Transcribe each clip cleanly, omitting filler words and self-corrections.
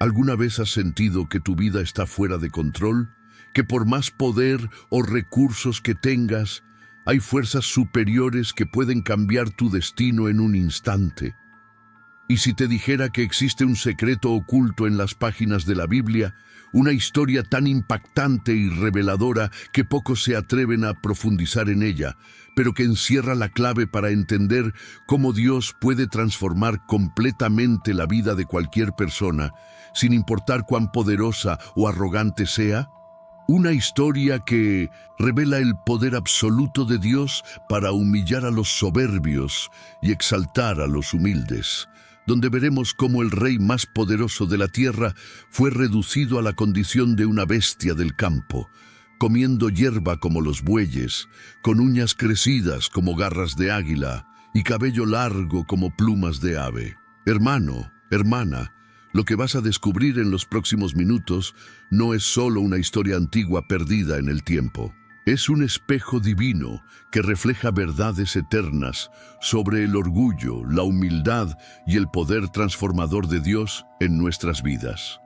¿Alguna vez has sentido que tu vida está fuera de control? ¿Que por más poder o recursos que tengas, hay fuerzas superiores que pueden cambiar tu destino en un instante? ¿Y si te dijera que existe un secreto oculto en las páginas de la Biblia, una historia tan impactante y reveladora que pocos se atreven a profundizar en ella, pero que encierra la clave para entender cómo Dios puede transformar completamente la vida de cualquier persona, sin importar cuán poderosa o arrogante sea? Una historia que revela el poder absoluto de Dios para humillar a los soberbios y exaltar a los humildes, donde veremos cómo el rey más poderoso de la tierra fue reducido a la condición de una bestia del campo, comiendo hierba como los bueyes, con uñas crecidas como garras de águila y cabello largo como plumas de ave. Hermano, hermana, lo que vas a descubrir en los próximos minutos no es solo una historia antigua perdida en el tiempo. Es un espejo divino que refleja verdades eternas sobre el orgullo, la humildad y el poder transformador de Dios en nuestras vidas.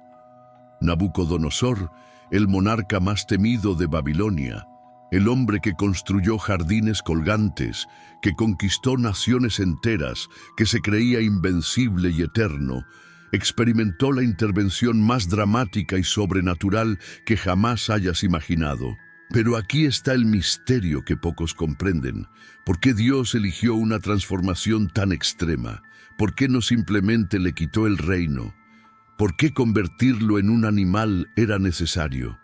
Nabucodonosor, el monarca más temido de Babilonia, el hombre que construyó jardines colgantes, que conquistó naciones enteras, que se creía invencible y eterno, experimentó la intervención más dramática y sobrenatural que jamás hayas imaginado. Pero aquí está el misterio que pocos comprenden. ¿Por qué Dios eligió una transformación tan extrema? ¿Por qué no simplemente le quitó el reino? ¿Por qué convertirlo en un animal era necesario?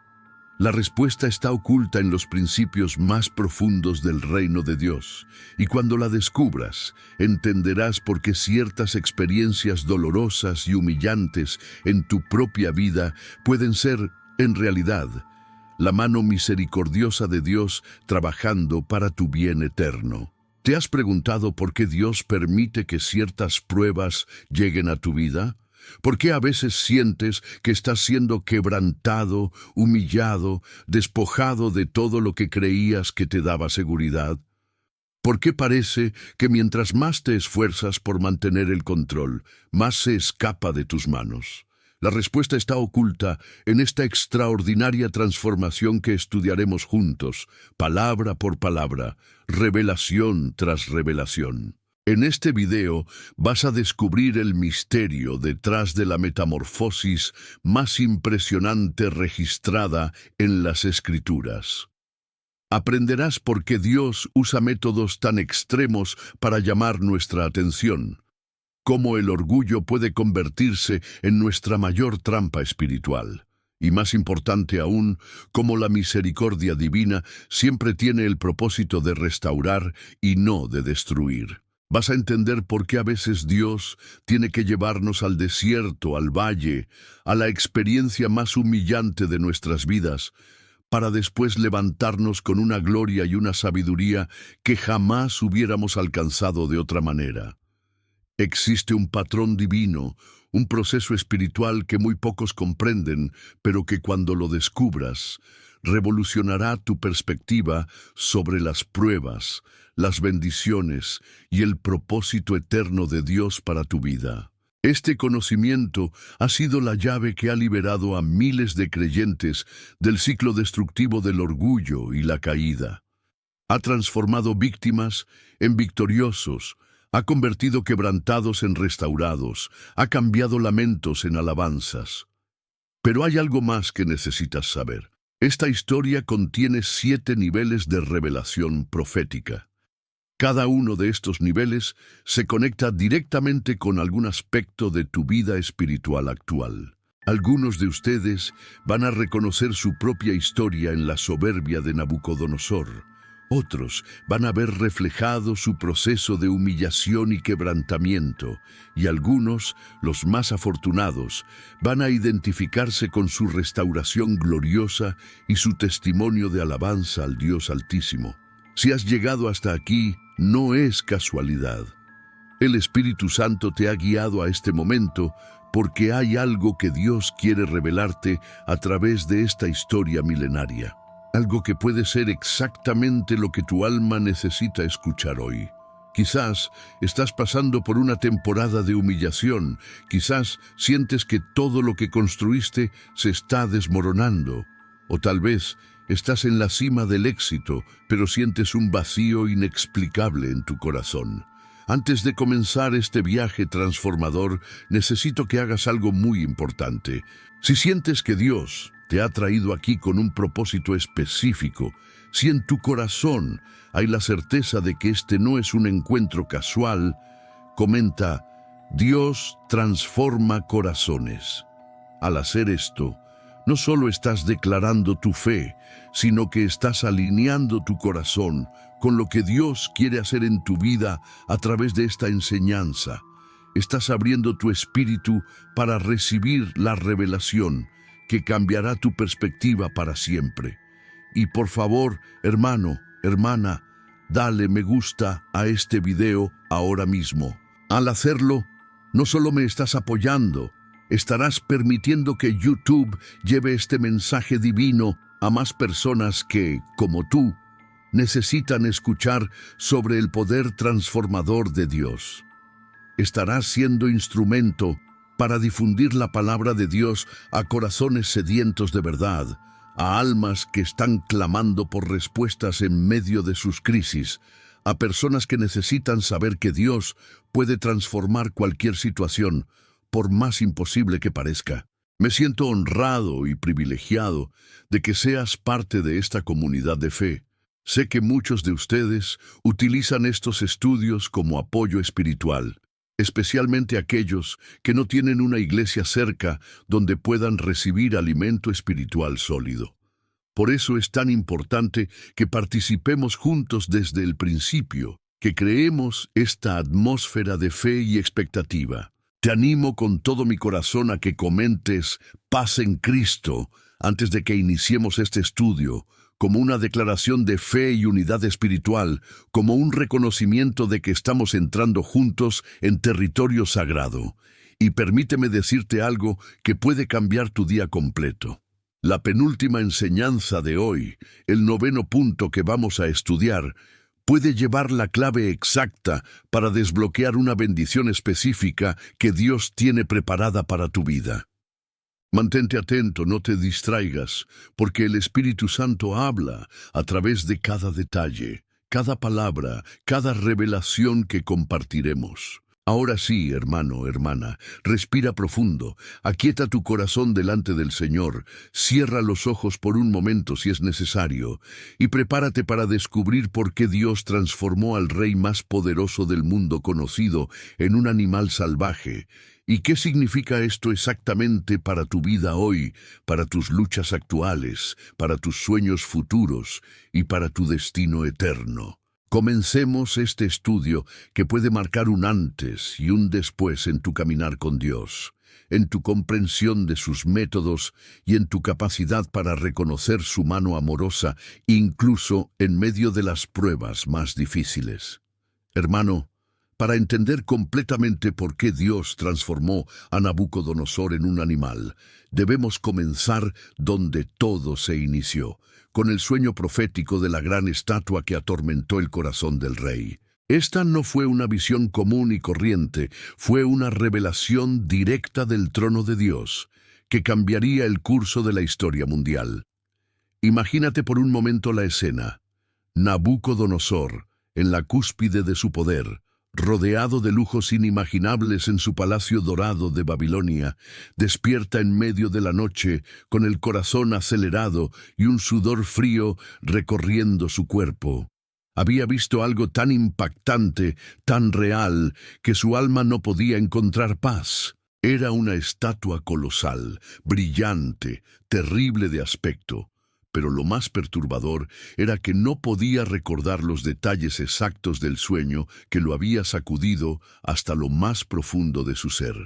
La respuesta está oculta en los principios más profundos del reino de Dios, y cuando la descubras, entenderás por qué ciertas experiencias dolorosas y humillantes en tu propia vida pueden ser, en realidad, la mano misericordiosa de Dios trabajando para tu bien eterno. ¿Te has preguntado por qué Dios permite que ciertas pruebas lleguen a tu vida? ¿Por qué a veces sientes que estás siendo quebrantado, humillado, despojado de todo lo que creías que te daba seguridad? ¿Por qué parece que mientras más te esfuerzas por mantener el control, más se escapa de tus manos? La respuesta está oculta en esta extraordinaria transformación que estudiaremos juntos, palabra por palabra, revelación tras revelación. En este video vas a descubrir el misterio detrás de la metamorfosis más impresionante registrada en las Escrituras. Aprenderás por qué Dios usa métodos tan extremos para llamar nuestra atención, cómo el orgullo puede convertirse en nuestra mayor trampa espiritual. Y más importante aún, cómo la misericordia divina siempre tiene el propósito de restaurar y no de destruir. Vas a entender por qué a veces Dios tiene que llevarnos al desierto, al valle, a la experiencia más humillante de nuestras vidas, para después levantarnos con una gloria y una sabiduría que jamás hubiéramos alcanzado de otra manera. Existe un patrón divino, un proceso espiritual que muy pocos comprenden, pero que cuando lo descubras, revolucionará tu perspectiva sobre las pruebas, las bendiciones y el propósito eterno de Dios para tu vida. Este conocimiento ha sido la llave que ha liberado a miles de creyentes del ciclo destructivo del orgullo y la caída. Ha transformado víctimas en victoriosos, ha convertido quebrantados en restaurados, ha cambiado lamentos en alabanzas. Pero hay algo más que necesitas saber. Esta historia contiene 7 niveles de revelación profética. Cada uno de estos niveles se conecta directamente con algún aspecto de tu vida espiritual actual. Algunos de ustedes van a reconocer su propia historia en la soberbia de Nabucodonosor. Otros van a ver reflejado su proceso de humillación y quebrantamiento, y algunos, los más afortunados, van a identificarse con su restauración gloriosa y su testimonio de alabanza al Dios Altísimo. Si has llegado hasta aquí, no es casualidad. El Espíritu Santo te ha guiado a este momento porque hay algo que Dios quiere revelarte a través de esta historia milenaria. Algo que puede ser exactamente lo que tu alma necesita escuchar hoy. Quizás estás pasando por una temporada de humillación, quizás sientes que todo lo que construiste se está desmoronando, o tal vez estás en la cima del éxito, pero sientes un vacío inexplicable en tu corazón. Antes de comenzar este viaje transformador, necesito que hagas algo muy importante. Si sientes que Dios te ha traído aquí con un propósito específico, si en tu corazón hay la certeza de que este no es un encuentro casual, comenta: Dios transforma corazones. Al hacer esto, no solo estás declarando tu fe, sino que estás alineando tu corazón con lo que Dios quiere hacer en tu vida a través de esta enseñanza. Estás abriendo tu espíritu para recibir la revelación que cambiará tu perspectiva para siempre. Y por favor, hermano, hermana, dale me gusta a este video ahora mismo. Al hacerlo, no solo me estás apoyando, estarás permitiendo que YouTube lleve este mensaje divino a más personas que, como tú, necesitan escuchar sobre el poder transformador de Dios. Estarás siendo instrumento para difundir la palabra de Dios a corazones sedientos de verdad, a almas que están clamando por respuestas en medio de sus crisis, a personas que necesitan saber que Dios puede transformar cualquier situación, por más imposible que parezca. Me siento honrado y privilegiado de que seas parte de esta comunidad de fe. Sé que muchos de ustedes utilizan estos estudios como apoyo espiritual, especialmente aquellos que no tienen una iglesia cerca donde puedan recibir alimento espiritual sólido. Por eso es tan importante que participemos juntos desde el principio, que creemos esta atmósfera de fe y expectativa. Te animo con todo mi corazón a que comentes "paz en Cristo" antes de que iniciemos este estudio, como una declaración de fe y unidad espiritual, como un reconocimiento de que estamos entrando juntos en territorio sagrado. Y permíteme decirte algo que puede cambiar tu día completo. La penúltima enseñanza de hoy, el 9º punto que vamos a estudiar, puede llevar la clave exacta para desbloquear una bendición específica que Dios tiene preparada para tu vida. Mantente atento, no te distraigas, porque el Espíritu Santo habla a través de cada detalle, cada palabra, cada revelación que compartiremos. Ahora sí, hermano, hermana, respira profundo, aquieta tu corazón delante del Señor, cierra los ojos por un momento si es necesario, y prepárate para descubrir por qué Dios transformó al rey más poderoso del mundo conocido en un animal salvaje. ¿Y qué significa esto exactamente para tu vida hoy, para tus luchas actuales, para tus sueños futuros y para tu destino eterno? Comencemos este estudio que puede marcar un antes y un después en tu caminar con Dios, en tu comprensión de sus métodos y en tu capacidad para reconocer su mano amorosa, incluso en medio de las pruebas más difíciles. Hermano, para entender completamente por qué Dios transformó a Nabucodonosor en un animal, debemos comenzar donde todo se inició, con el sueño profético de la gran estatua que atormentó el corazón del rey. Esta no fue una visión común y corriente, fue una revelación directa del trono de Dios, que cambiaría el curso de la historia mundial. Imagínate por un momento la escena. Nabucodonosor, en la cúspide de su poder, rodeado de lujos inimaginables en su palacio dorado de Babilonia, despierta en medio de la noche con el corazón acelerado y un sudor frío recorriendo su cuerpo. Había visto algo tan impactante, tan real, que su alma no podía encontrar paz. Era una estatua colosal, brillante, terrible de aspecto. Pero lo más perturbador era que no podía recordar los detalles exactos del sueño que lo había sacudido hasta lo más profundo de su ser.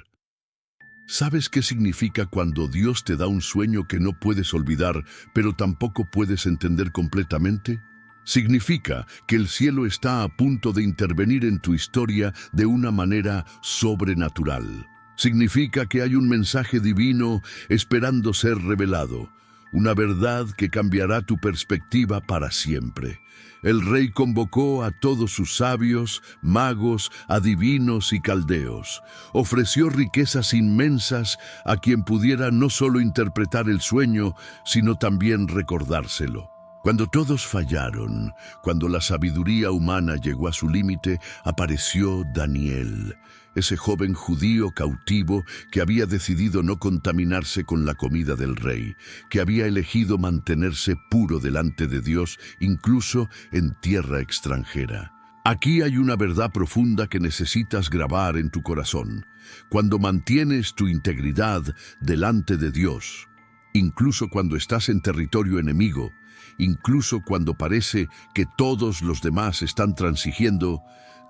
¿Sabes qué significa cuando Dios te da un sueño que no puedes olvidar, pero tampoco puedes entender completamente? Significa que el cielo está a punto de intervenir en tu historia de una manera sobrenatural. Significa que hay un mensaje divino esperando ser revelado. una verdad que cambiará tu perspectiva para siempre. El rey convocó a todos sus sabios, magos, adivinos y caldeos. Ofreció riquezas inmensas a quien pudiera no solo interpretar el sueño, sino también recordárselo. Cuando todos fallaron, cuando la sabiduría humana llegó a su límite, apareció Daniel, ese joven judío cautivo que había decidido no contaminarse con la comida del rey, que había elegido mantenerse puro delante de Dios, incluso en tierra extranjera. Aquí hay una verdad profunda que necesitas grabar en tu corazón. Cuando mantienes tu integridad delante de Dios, incluso cuando estás en territorio enemigo, incluso cuando parece que todos los demás están transigiendo,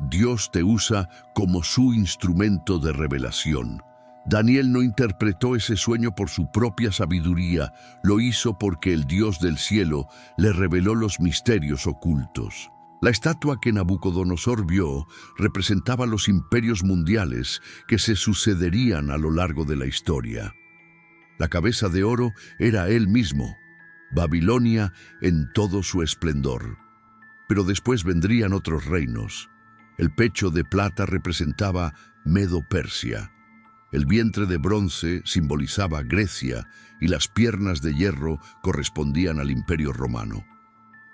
Dios te usa como su instrumento de revelación. Daniel no interpretó ese sueño por su propia sabiduría, lo hizo porque el Dios del cielo le reveló los misterios ocultos. La estatua que Nabucodonosor vio representaba los imperios mundiales que se sucederían a lo largo de la historia. La cabeza de oro era él mismo, Babilonia en todo su esplendor. Pero después vendrían otros reinos. El pecho de plata representaba Medo-Persia. El vientre de bronce simbolizaba Grecia y las piernas de hierro correspondían al Imperio Romano.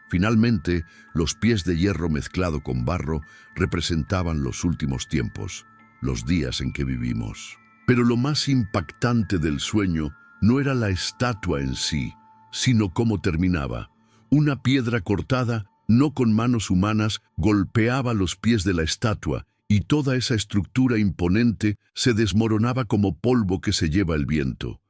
Finalmente, los pies de hierro mezclado con barro representaban los últimos tiempos, los días en que vivimos. Pero lo más impactante del sueño no era la estatua en sí, sino cómo terminaba. Una piedra cortada, no con manos humanas, golpeaba los pies de la estatua, y toda esa estructura imponente se desmoronaba como polvo que se lleva el viento.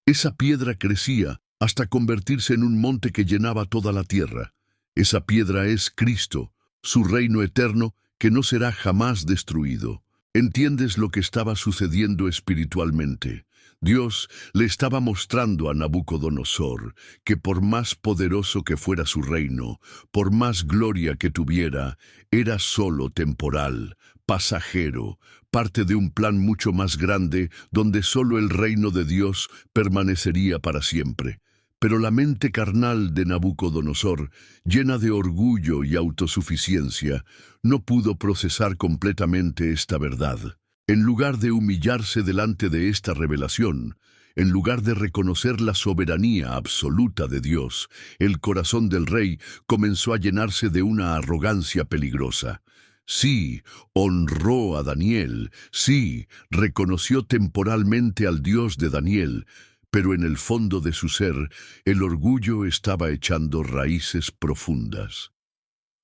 Esa piedra crecía hasta convertirse en un monte que llenaba toda la tierra. Esa piedra es Cristo, su reino eterno que no será jamás destruido. ¿Entiendes lo que estaba sucediendo espiritualmente? Dios le estaba mostrando a Nabucodonosor que por más poderoso que fuera su reino, por más gloria que tuviera, era solo temporal, pasajero, parte de un plan mucho más grande donde solo el reino de Dios permanecería para siempre. Pero la mente carnal de Nabucodonosor, llena de orgullo y autosuficiencia, no pudo procesar completamente esta verdad. En lugar de humillarse delante de esta revelación, en lugar de reconocer la soberanía absoluta de Dios, el corazón del rey comenzó a llenarse de una arrogancia peligrosa. Sí, honró a Daniel, sí, reconoció temporalmente al Dios de Daniel, pero en el fondo de su ser, el orgullo estaba echando raíces profundas.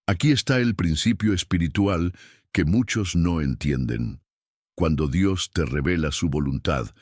Aquí está el principio espiritual que muchos no entienden. Cuando Dios te revela su voluntad,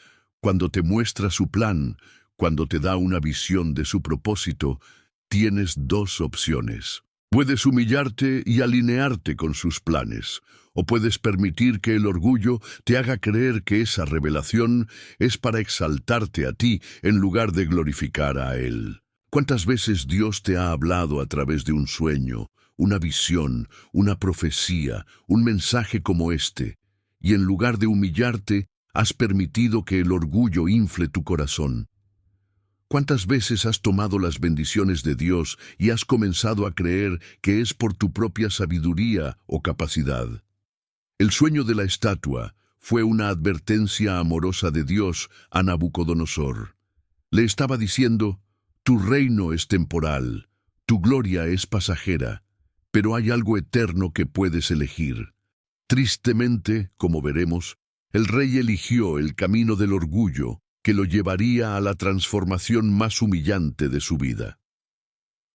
cuando te muestra su plan, cuando te da una visión de su propósito, tienes dos opciones. Puedes humillarte y alinearte con sus planes, o puedes permitir que el orgullo te haga creer que esa revelación es para exaltarte a ti en lugar de glorificar a Él. ¿Cuántas veces Dios te ha hablado a través de un sueño, una visión, una profecía, un mensaje como este? Y en lugar de humillarte, has permitido que el orgullo infle tu corazón. ¿Cuántas veces has tomado las bendiciones de Dios y has comenzado a creer que es por tu propia sabiduría o capacidad? El sueño de la estatua fue una advertencia amorosa de Dios a Nabucodonosor. Le estaba diciendo, tu reino es temporal, tu gloria es pasajera, pero hay algo eterno que puedes elegir. Tristemente, como veremos, el rey eligió el camino del orgullo, que lo llevaría a la transformación más humillante de su vida.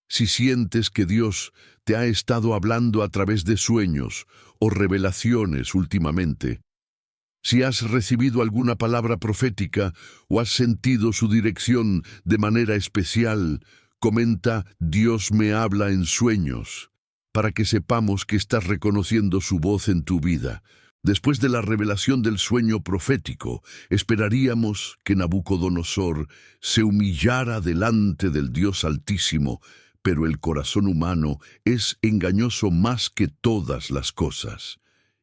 Si sientes que Dios te ha estado hablando a través de sueños o revelaciones últimamente, si has recibido alguna palabra profética o has sentido su dirección de manera especial, comenta «Dios me habla en sueños», para que sepamos que estás reconociendo su voz en tu vida. Después de la revelación del sueño profético, esperaríamos que Nabucodonosor se humillara delante del Dios Altísimo, pero el corazón humano es engañoso más que todas las cosas.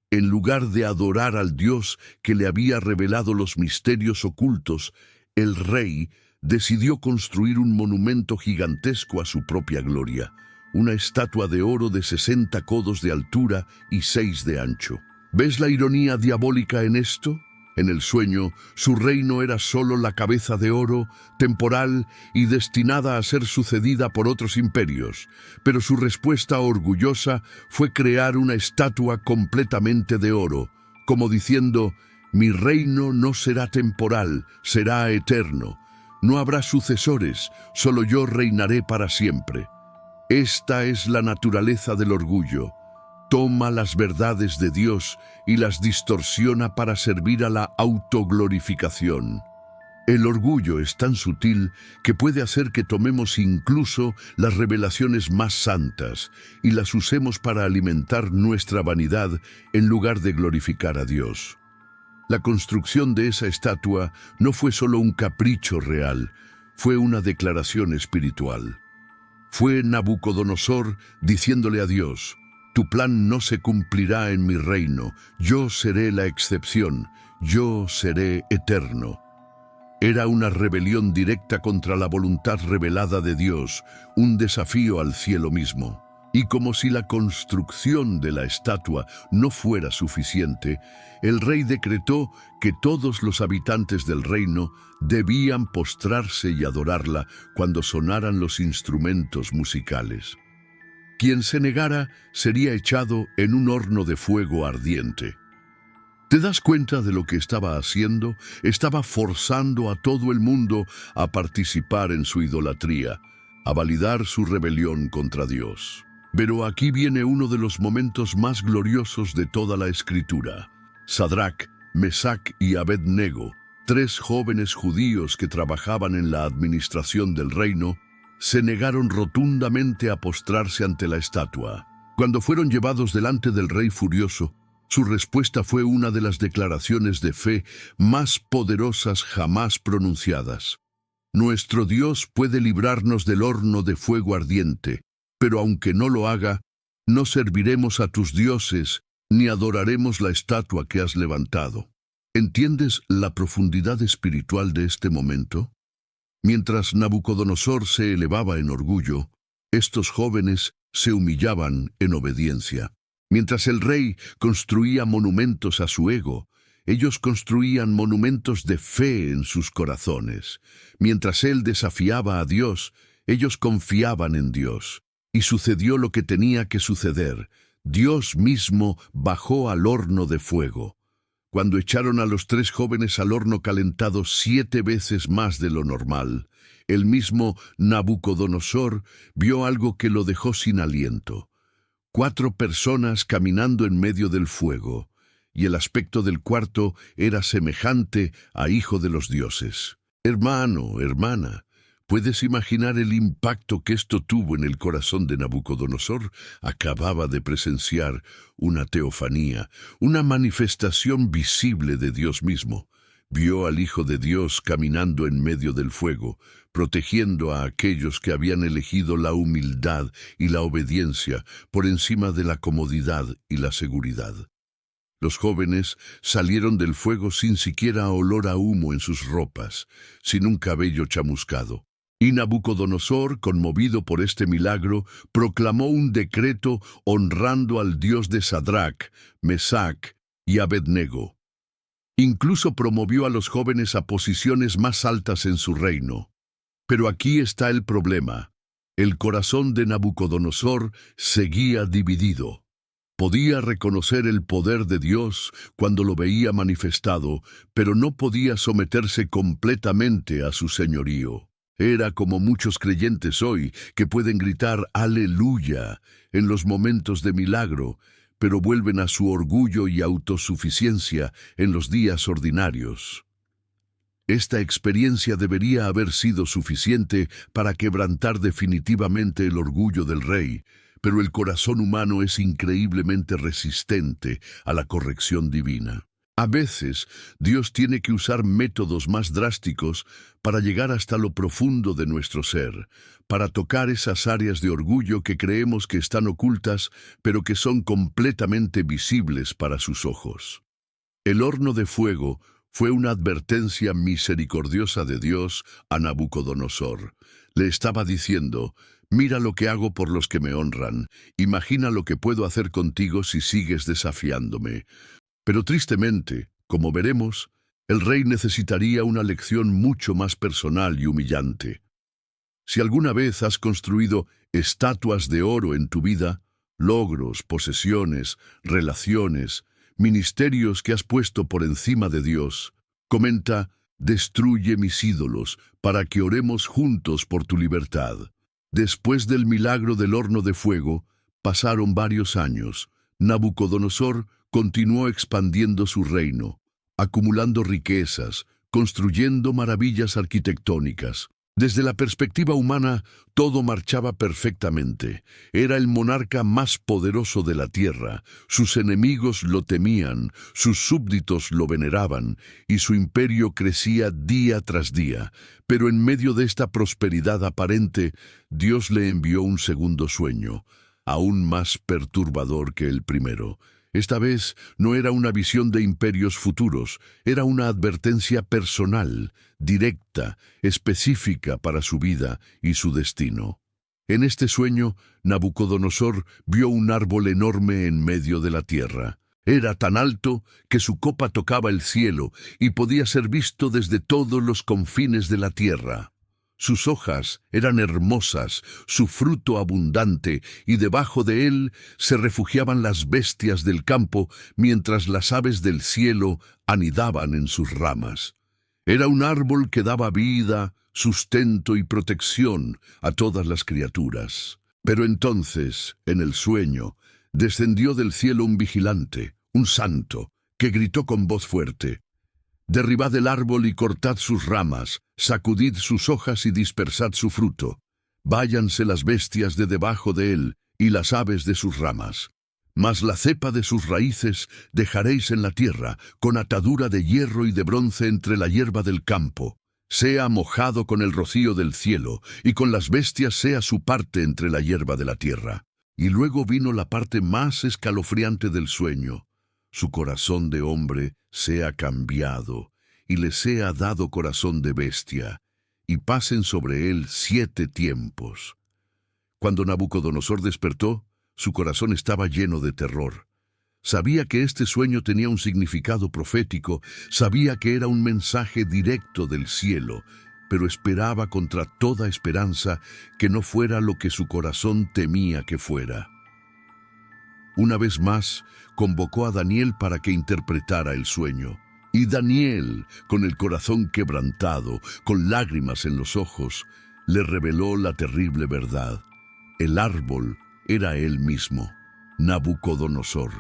En lugar de adorar al Dios que le había revelado los misterios ocultos, El rey decidió construir un monumento gigantesco a su propia gloria, una estatua de oro de 60 codos de altura y 6 de ancho. ¿Ves la ironía diabólica en esto? En el sueño, su reino era solo la cabeza de oro, temporal y destinada a ser sucedida por otros imperios, pero su respuesta orgullosa fue crear una estatua completamente de oro, como diciendo: mi reino no será temporal, será eterno. No habrá sucesores, solo yo reinaré para siempre. Esta es la naturaleza del orgullo. Toma las verdades de Dios y las distorsiona para servir a la autoglorificación. El orgullo es tan sutil que puede hacer que tomemos incluso las revelaciones más santas y las usemos para alimentar nuestra vanidad en lugar de glorificar a Dios. La construcción de esa estatua no fue solo un capricho real, fue una declaración espiritual. Fue Nabucodonosor diciéndole a Dios: tu plan no se cumplirá en mi reino, yo seré la excepción, yo seré eterno. Era una rebelión directa contra la voluntad revelada de Dios, un desafío al cielo mismo. Y como si la construcción de la estatua no fuera suficiente, el rey decretó que todos los habitantes del reino debían postrarse y adorarla cuando sonaran los instrumentos musicales. Quien se negara sería echado en un horno de fuego ardiente. ¿Te das cuenta de lo que estaba haciendo? Estaba forzando a todo el mundo a participar en su idolatría, a validar su rebelión contra Dios. Pero aquí viene uno de los momentos más gloriosos de toda la Escritura. Sadrac, Mesac y Abed-Nego, 3 jóvenes judíos que trabajaban en la administración del reino, se negaron rotundamente a postrarse ante la estatua. Cuando fueron llevados delante del rey furioso, su respuesta fue una de las declaraciones de fe más poderosas jamás pronunciadas. Nuestro Dios puede librarnos del horno de fuego ardiente, pero aunque no lo haga, no serviremos a tus dioses ni adoraremos la estatua que has levantado. ¿Entiendes la profundidad espiritual de este momento? Mientras Nabucodonosor se elevaba en orgullo, estos jóvenes se humillaban en obediencia. Mientras el rey construía monumentos a su ego, ellos construían monumentos de fe en sus corazones. Mientras él desafiaba a Dios, ellos confiaban en Dios. Y sucedió lo que tenía que suceder. Dios mismo bajó al horno de fuego. Cuando echaron a los 3 jóvenes al horno calentado 7 veces más de lo normal, el mismo Nabucodonosor vio algo que lo dejó sin aliento. 4 personas caminando en medio del fuego, y el aspecto del cuarto era semejante a hijo de los dioses. Hermano, hermana, ¿puedes imaginar el impacto que esto tuvo en el corazón de Nabucodonosor? Acababa de presenciar una teofanía, una manifestación visible de Dios mismo. Vio al Hijo de Dios caminando en medio del fuego, protegiendo a aquellos que habían elegido la humildad y la obediencia por encima de la comodidad y la seguridad. Los jóvenes salieron del fuego sin siquiera olor a humo en sus ropas, sin un cabello chamuscado. Y Nabucodonosor, conmovido por este milagro, proclamó un decreto honrando al Dios de Sadrac, Mesac y Abed-Nego. Incluso promovió a los jóvenes a posiciones más altas en su reino. Pero aquí está el problema. El corazón de Nabucodonosor seguía dividido. Podía reconocer el poder de Dios cuando lo veía manifestado, pero no podía someterse completamente a su señorío. Era como muchos creyentes hoy que pueden gritar ¡Aleluya! En los momentos de milagro, pero vuelven a su orgullo y autosuficiencia en los días ordinarios. Esta experiencia debería haber sido suficiente para quebrantar definitivamente el orgullo del rey, pero el corazón humano es increíblemente resistente a la corrección divina. A veces, Dios tiene que usar métodos más drásticos para llegar hasta lo profundo de nuestro ser, para tocar esas áreas de orgullo que creemos que están ocultas, pero que son completamente visibles para sus ojos. El horno de fuego Fue una advertencia misericordiosa de Dios a Nabucodonosor. Le estaba diciendo: mira lo que hago por los que me honran, imagina lo que puedo hacer contigo si sigues desafiándome. Pero tristemente, como veremos, el rey necesitaría una lección mucho más personal y humillante. Si alguna vez has construido estatuas de oro en tu vida, logros, posesiones, relaciones, ministerios que has puesto por encima de Dios, comenta: destruye mis ídolos para que oremos juntos por tu libertad. Después del milagro del horno de fuego, pasaron varios años. Nabucodonosor continuó expandiendo su reino, acumulando riquezas, construyendo maravillas arquitectónicas. Desde la perspectiva humana, todo marchaba perfectamente. Era el monarca más poderoso de la tierra. Sus enemigos lo temían, sus súbditos lo veneraban, y su imperio crecía día tras día. Pero en medio de esta prosperidad aparente, Dios le envió un segundo sueño, aún más perturbador que el primero. Esta vez no era una visión de imperios futuros, era una advertencia personal, directa, específica para su vida y su destino. En este sueño, Nabucodonosor vio un árbol enorme en medio de la tierra. Era tan alto que su copa tocaba el cielo y podía ser visto desde todos los confines de la tierra. Sus hojas eran hermosas, su fruto abundante, y debajo de él se refugiaban las bestias del campo, mientras las aves del cielo anidaban en sus ramas. Era un árbol que daba vida, sustento y protección a todas las criaturas. Pero entonces, en el sueño, descendió del cielo un vigilante, un santo, que gritó con voz fuerte: derribad el árbol y cortad sus ramas, sacudid sus hojas y dispersad su fruto. Váyanse las bestias de debajo de él y las aves de sus ramas. Mas la cepa de sus raíces dejaréis en la tierra, con atadura de hierro y de bronce entre la hierba del campo. Sea mojado con el rocío del cielo, y con las bestias sea su parte entre la hierba de la tierra. Y luego vino la parte más escalofriante del sueño: su corazón de hombre sea cambiado, y le sea dado corazón de bestia, y pasen sobre él 7 tiempos. Cuando Nabucodonosor despertó, su corazón estaba lleno de terror. Sabía que este sueño tenía un significado profético, sabía que era un mensaje directo del cielo, pero esperaba contra toda esperanza que no fuera lo que su corazón temía que fuera. Una vez más, convocó a Daniel para que interpretara el sueño. Y Daniel, con el corazón quebrantado, con lágrimas en los ojos, le reveló la terrible verdad. El árbol era él mismo, Nabucodonosor.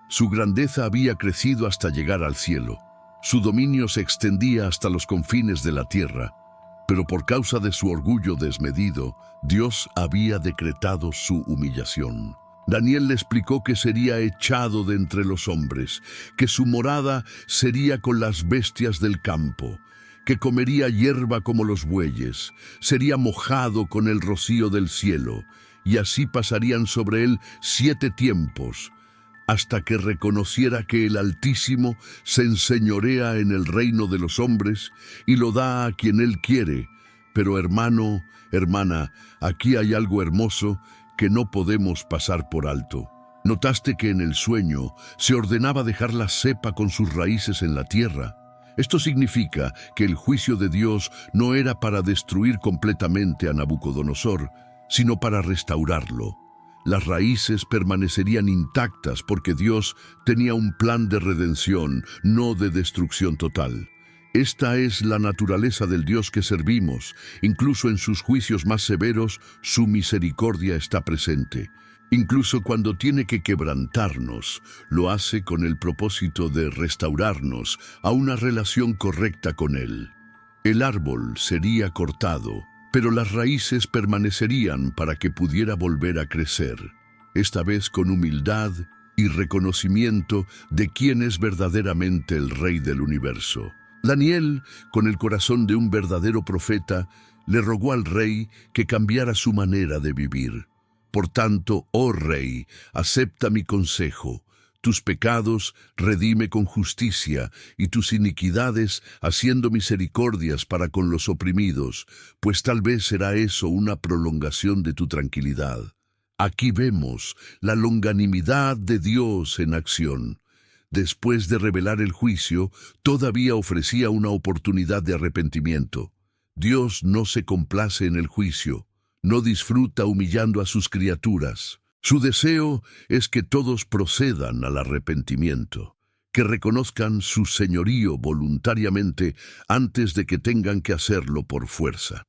Su grandeza había crecido hasta llegar al cielo. Su dominio se extendía hasta los confines de la tierra. Pero por causa de su orgullo desmedido, Dios había decretado su humillación. Daniel le explicó que sería echado de entre los hombres, que su morada sería con las bestias del campo, que comería hierba como los bueyes, sería mojado con el rocío del cielo, y así pasarían sobre él 7 tiempos, hasta que reconociera que el Altísimo se enseñorea en el reino de los hombres y lo da a quien él quiere. Pero hermano, hermana, aquí hay algo hermoso que no podemos pasar por alto. ¿Notaste que en el sueño se ordenaba dejar la cepa con sus raíces en la tierra? Esto significa que el juicio de Dios no era para destruir completamente a Nabucodonosor, sino para restaurarlo. Las raíces permanecerían intactas porque Dios tenía un plan de redención, no de destrucción total. Esta es la naturaleza del Dios que servimos. Incluso en sus juicios más severos, su misericordia está presente. Incluso cuando tiene que quebrantarnos, lo hace con el propósito de restaurarnos a una relación correcta con Él. El árbol sería cortado, pero las raíces permanecerían para que pudiera volver a crecer, esta vez con humildad y reconocimiento de quién es verdaderamente el Rey del universo. Daniel, con el corazón de un verdadero profeta, le rogó al rey que cambiara su manera de vivir. Por tanto, oh rey, acepta mi consejo. tus pecados redime con justicia, y tus iniquidades haciendo misericordias para con los oprimidos, pues tal vez será eso una prolongación de tu tranquilidad. Aquí vemos la longanimidad de Dios en acción. Después de revelar el juicio, todavía ofrecía una oportunidad de arrepentimiento. Dios no se complace en el juicio, no disfruta humillando a sus criaturas. Su deseo es que todos procedan al arrepentimiento, que reconozcan su señorío voluntariamente antes de que tengan que hacerlo por fuerza.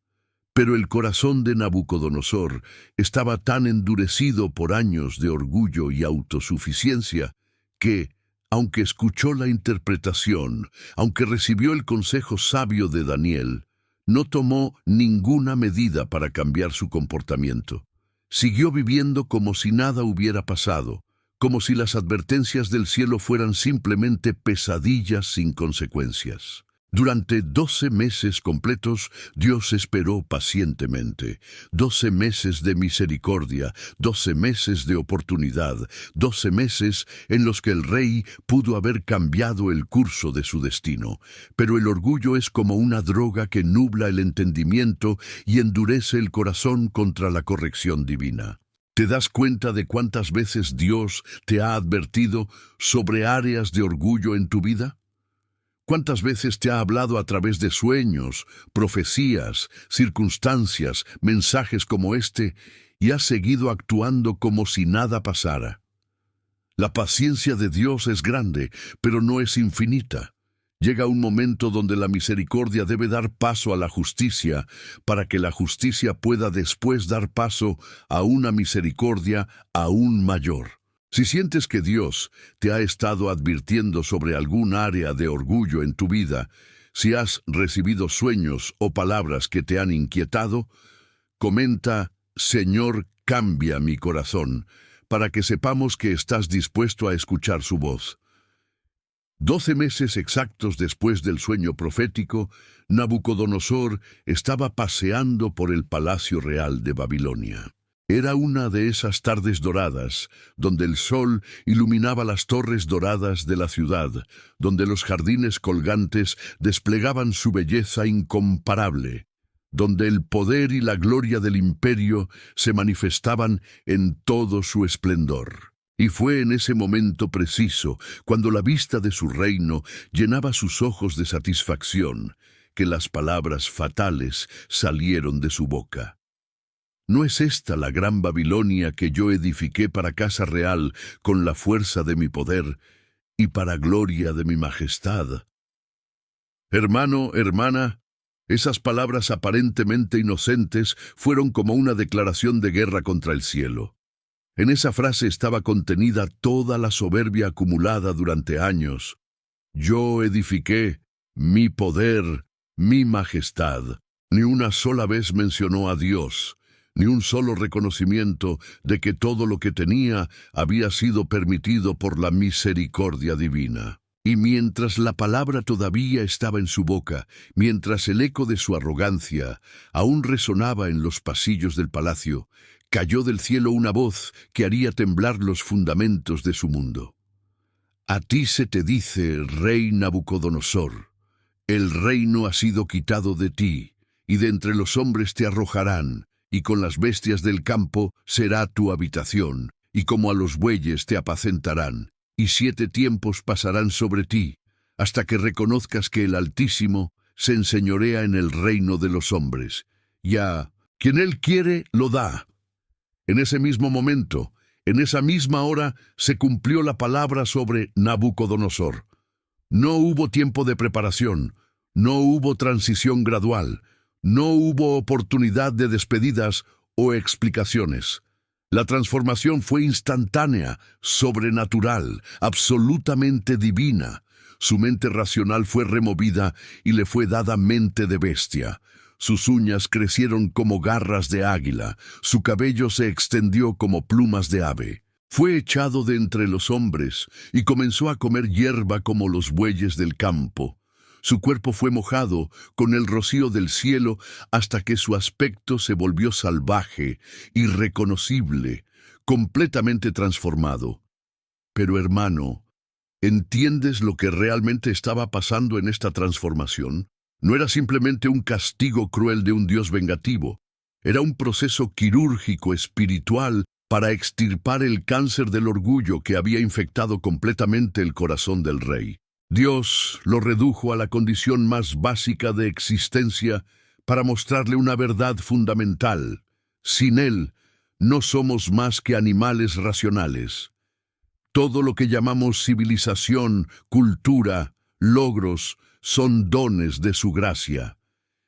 Pero el corazón de Nabucodonosor estaba tan endurecido por años de orgullo y autosuficiencia que, aunque escuchó la interpretación, aunque recibió el consejo sabio de Daniel, no tomó ninguna medida para cambiar su comportamiento. Siguió viviendo como si nada hubiera pasado, como si las advertencias del cielo fueran simplemente pesadillas sin consecuencias. Durante 12 meses completos, Dios esperó pacientemente. 12 meses de misericordia, 12 meses de oportunidad, 12 meses en los que el rey pudo haber cambiado el curso de su destino. Pero el orgullo es como una droga que nubla el entendimiento y endurece el corazón contra la corrección divina. ¿Te das cuenta de cuántas veces Dios te ha advertido sobre áreas de orgullo en tu vida? ¿Cuántas veces te ha hablado a través de sueños, profecías, circunstancias, mensajes como este, y has seguido actuando como si nada pasara? La paciencia de Dios es grande, pero no es infinita. Llega un momento donde la misericordia debe dar paso a la justicia, para que la justicia pueda después dar paso a una misericordia aún mayor. Si sientes que Dios te ha estado advirtiendo sobre algún área de orgullo en tu vida, si has recibido sueños o palabras que te han inquietado, comenta: Señor, cambia mi corazón, para que sepamos que estás dispuesto a escuchar su voz. 12 meses exactos después del sueño profético, Nabucodonosor estaba paseando por el palacio real de Babilonia. Era una de esas tardes doradas, donde el sol iluminaba las torres doradas de la ciudad, donde los jardines colgantes desplegaban su belleza incomparable, donde el poder y la gloria del imperio se manifestaban en todo su esplendor. Y fue en ese momento preciso, cuando la vista de su reino llenaba sus ojos de satisfacción, que las palabras fatales salieron de su boca. ¿No es esta la gran Babilonia que yo edifiqué para casa real con la fuerza de mi poder y para gloria de mi majestad? Hermano, hermana, esas palabras aparentemente inocentes fueron como una declaración de guerra contra el cielo. En esa frase estaba contenida toda la soberbia acumulada durante años. Yo edifiqué mi poder, mi majestad. Ni una sola vez mencionó a Dios, ni un solo reconocimiento de que todo lo que tenía había sido permitido por la misericordia divina. Y mientras la palabra todavía estaba en su boca, mientras el eco de su arrogancia aún resonaba en los pasillos del palacio, cayó del cielo una voz que haría temblar los fundamentos de su mundo. A ti se te dice, rey Nabucodonosor, el reino ha sido quitado de ti, y de entre los hombres te arrojarán, y con las bestias del campo será tu habitación, y como a los bueyes te apacentarán, y 7 tiempos pasarán sobre ti, hasta que reconozcas que el Altísimo se enseñorea en el reino de los hombres. Ya, quien él quiere, lo da. En ese mismo momento, en esa misma hora, se cumplió la palabra sobre Nabucodonosor. No hubo tiempo de preparación, no hubo transición gradual, no hubo oportunidad de despedidas o explicaciones. La transformación fue instantánea, sobrenatural, absolutamente divina. Su mente racional fue removida y le fue dada mente de bestia. Sus uñas crecieron como garras de águila, su cabello se extendió como plumas de ave. Fue echado de entre los hombres y comenzó a comer hierba como los bueyes del campo. Su cuerpo fue mojado con el rocío del cielo hasta que su aspecto se volvió salvaje, irreconocible, completamente transformado. Pero hermano, ¿entiendes lo que realmente estaba pasando en esta transformación? No era simplemente un castigo cruel de un Dios vengativo. Era un proceso quirúrgico espiritual para extirpar el cáncer del orgullo que había infectado completamente el corazón del rey. Dios lo redujo a la condición más básica de existencia para mostrarle una verdad fundamental. Sin Él, no somos más que animales racionales. Todo lo que llamamos civilización, cultura, logros, son dones de su gracia.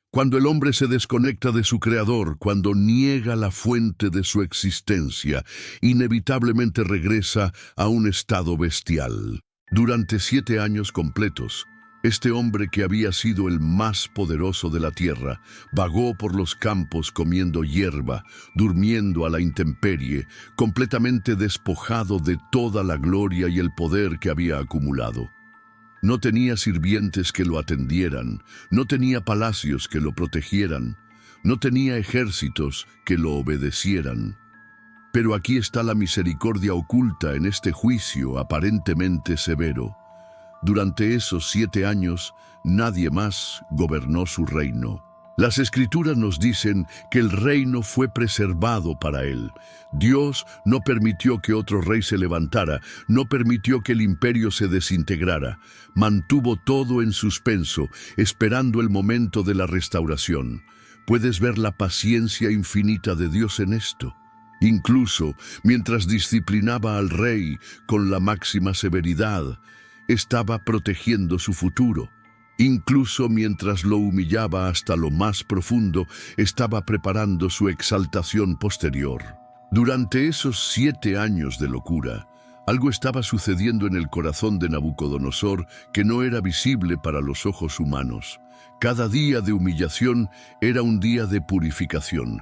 Cuando el hombre se desconecta de su Creador, cuando niega la fuente de su existencia, inevitablemente regresa a un estado bestial. Durante 7 años completos, este hombre que había sido el más poderoso de la tierra, vagó por los campos comiendo hierba, durmiendo a la intemperie, completamente despojado de toda la gloria y el poder que había acumulado. No tenía sirvientes que lo atendieran, no tenía palacios que lo protegieran, no tenía ejércitos que lo obedecieran. Pero aquí está la misericordia oculta en este juicio aparentemente severo. Durante esos 7 años, nadie más gobernó su reino. Las Escrituras nos dicen que el reino fue preservado para él. Dios no permitió que otro rey se levantara, no permitió que el imperio se desintegrara. Mantuvo todo en suspenso, esperando el momento de la restauración. ¿Puedes ver la paciencia infinita de Dios en esto? Incluso mientras disciplinaba al rey con la máxima severidad, estaba protegiendo su futuro. Incluso mientras lo humillaba hasta lo más profundo, estaba preparando su exaltación posterior. Durante esos 7 años de locura, algo estaba sucediendo en el corazón de Nabucodonosor que no era visible para los ojos humanos. Cada día de humillación era un día de purificación.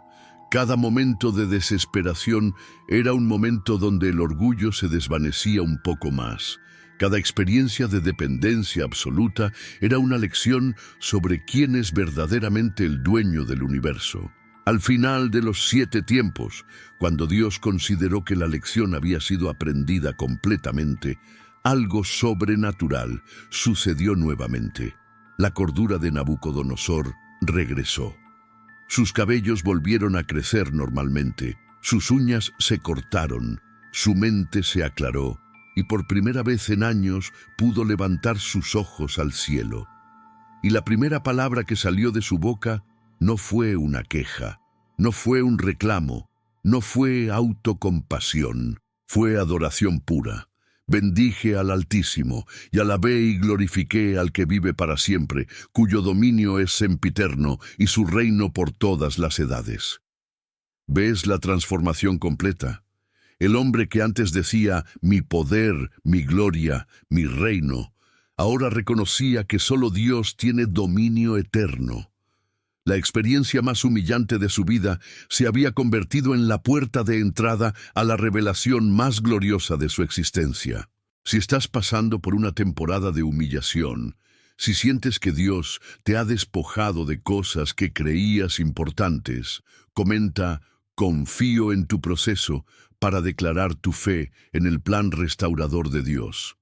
Cada momento de desesperación era un momento donde el orgullo se desvanecía un poco más. Cada experiencia de dependencia absoluta era una lección sobre quién es verdaderamente el dueño del universo. Al final de los 7 tiempos, cuando Dios consideró que la lección había sido aprendida completamente, algo sobrenatural sucedió nuevamente. La cordura de Nabucodonosor regresó. Sus cabellos volvieron a crecer normalmente, sus uñas se cortaron, su mente se aclaró, y por primera vez en años pudo levantar sus ojos al cielo. Y la primera palabra que salió de su boca no fue una queja, no fue un reclamo, no fue autocompasión, fue adoración pura. Bendije al Altísimo, y alabé y glorifiqué al que vive para siempre, cuyo dominio es sempiterno y su reino por todas las edades. ¿Ves la transformación completa? El hombre que antes decía, mi poder, mi gloria, mi reino, ahora reconocía que solo Dios tiene dominio eterno. La experiencia más humillante de su vida se había convertido en la puerta de entrada a la revelación más gloriosa de su existencia. Si estás pasando por una temporada de humillación, si sientes que Dios te ha despojado de cosas que creías importantes, comenta, confío en tu proceso para declarar tu fe en el plan restaurador de Dios.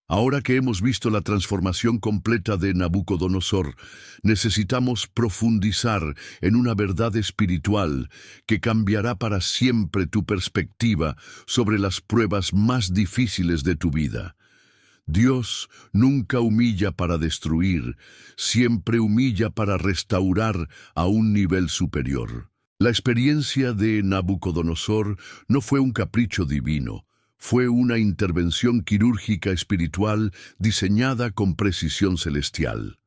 Ahora que hemos visto la transformación completa de Nabucodonosor, necesitamos profundizar en una verdad espiritual que cambiará para siempre tu perspectiva sobre las pruebas más difíciles de tu vida. Dios nunca humilla para destruir, siempre humilla para restaurar a un nivel superior. La experiencia de Nabucodonosor no fue un capricho divino. Fue una intervención quirúrgica espiritual diseñada con precisión celestial.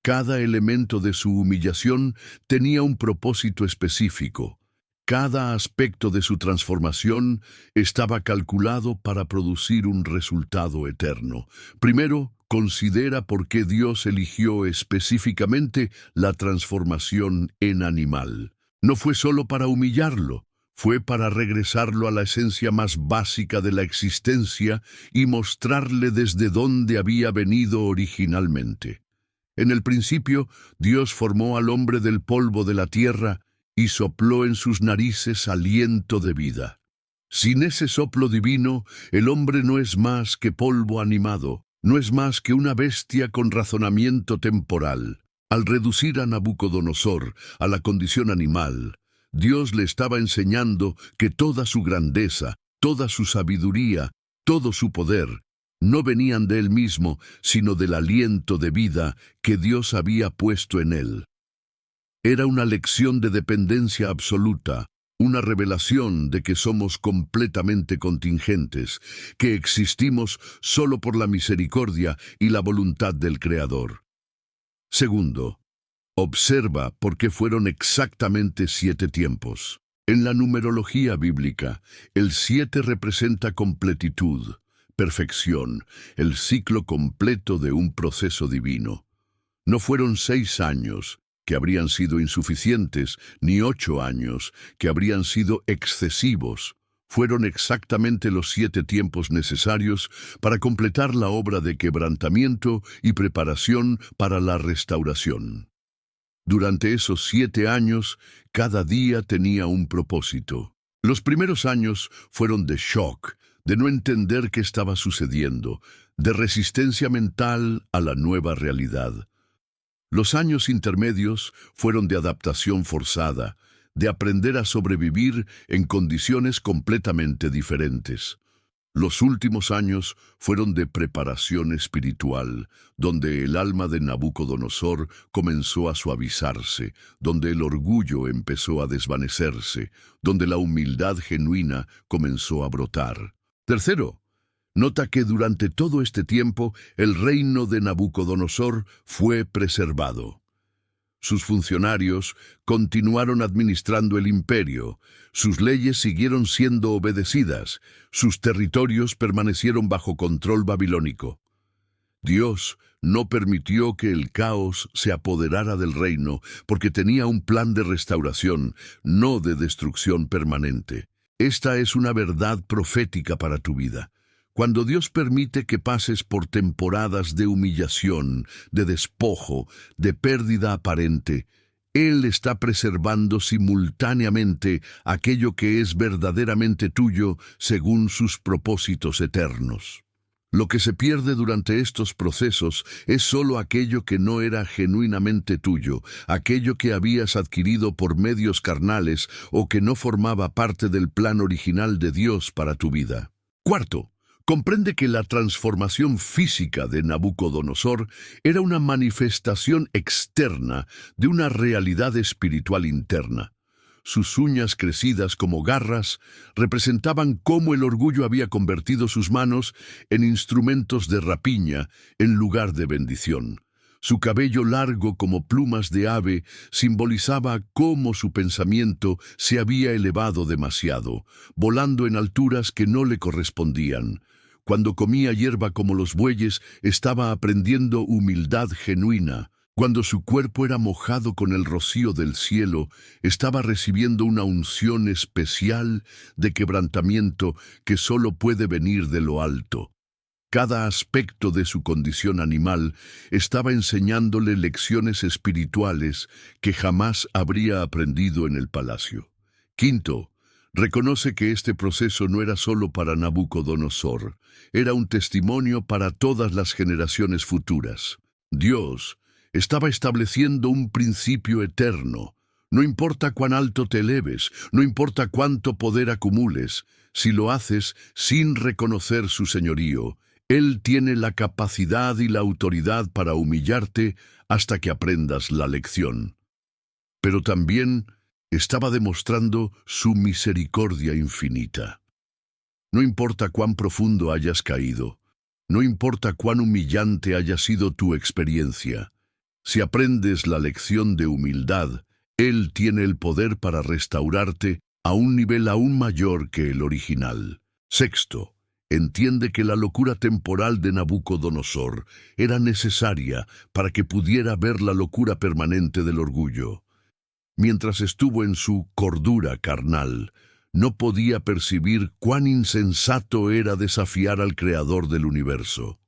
Cada elemento de su humillación tenía un propósito específico. Cada aspecto de su transformación estaba calculado para producir un resultado eterno. Primero, considera por qué Dios eligió específicamente la transformación en animal. No fue solo para humillarlo. Fue para regresarlo a la esencia más básica de la existencia y mostrarle desde dónde había venido originalmente. En el principio, Dios formó al hombre del polvo de la tierra y sopló en sus narices aliento de vida. Sin ese soplo divino, el hombre no es más que polvo animado, no es más que una bestia con razonamiento temporal. Al reducir a Nabucodonosor a la condición animal, Dios le estaba enseñando que toda su grandeza, toda su sabiduría, todo su poder, no venían de él mismo, sino del aliento de vida que Dios había puesto en él. Era una lección de dependencia absoluta, una revelación de que somos completamente contingentes, que existimos solo por la misericordia y la voluntad del Creador. Segundo, observa por qué fueron exactamente 7 tiempos. En la numerología bíblica, el 7 representa completitud, perfección, el ciclo completo de un proceso divino. No fueron 6 años, que habrían sido insuficientes, ni 8 años, que habrían sido excesivos. Fueron exactamente los 7 tiempos necesarios para completar la obra de quebrantamiento y preparación para la restauración. Durante esos 7 años, cada día tenía un propósito. Los primeros años fueron de shock, de no entender qué estaba sucediendo, de resistencia mental a la nueva realidad. Los años intermedios fueron de adaptación forzada, de aprender a sobrevivir en condiciones completamente diferentes. Los últimos años fueron de preparación espiritual, donde el alma de Nabucodonosor comenzó a suavizarse, donde el orgullo empezó a desvanecerse, donde la humildad genuina comenzó a brotar. Tercero, nota que durante todo este tiempo el reino de Nabucodonosor fue preservado. Sus funcionarios continuaron administrando el imperio, sus leyes siguieron siendo obedecidas, sus territorios permanecieron bajo control babilónico. Dios no permitió que el caos se apoderara del reino porque tenía un plan de restauración, no de destrucción permanente. Esta es una verdad profética para tu vida. Cuando Dios permite que pases por temporadas de humillación, de despojo, de pérdida aparente, Él está preservando simultáneamente aquello que es verdaderamente tuyo según sus propósitos eternos. Lo que se pierde durante estos procesos es solo aquello que no era genuinamente tuyo, aquello que habías adquirido por medios carnales o que no formaba parte del plan original de Dios para tu vida. Cuarto, comprende que la transformación física de Nabucodonosor era una manifestación externa de una realidad espiritual interna. Sus uñas crecidas como garras representaban cómo el orgullo había convertido sus manos en instrumentos de rapiña en lugar de bendición. Su cabello largo como plumas de ave simbolizaba cómo su pensamiento se había elevado demasiado, volando en alturas que no le correspondían. Cuando comía hierba como los bueyes, estaba aprendiendo humildad genuina. Cuando su cuerpo era mojado con el rocío del cielo, estaba recibiendo una unción especial de quebrantamiento que solo puede venir de lo alto. Cada aspecto de su condición animal estaba enseñándole lecciones espirituales que jamás habría aprendido en el palacio. Quinto, reconoce que este proceso no era solo para Nabucodonosor, era un testimonio para todas las generaciones futuras. Dios estaba estableciendo un principio eterno. No importa cuán alto te eleves, no importa cuánto poder acumules, si lo haces sin reconocer su señorío, Él tiene la capacidad y la autoridad para humillarte hasta que aprendas la lección. Pero también estaba demostrando su misericordia infinita. No importa cuán profundo hayas caído, no importa cuán humillante haya sido tu experiencia, si aprendes la lección de humildad, Él tiene el poder para restaurarte a un nivel aún mayor que el original. Sexto, entiende que la locura temporal de Nabucodonosor era necesaria para que pudiera ver la locura permanente del orgullo. Mientras estuvo en su cordura carnal, no podía percibir cuán insensato era desafiar al Creador del universo.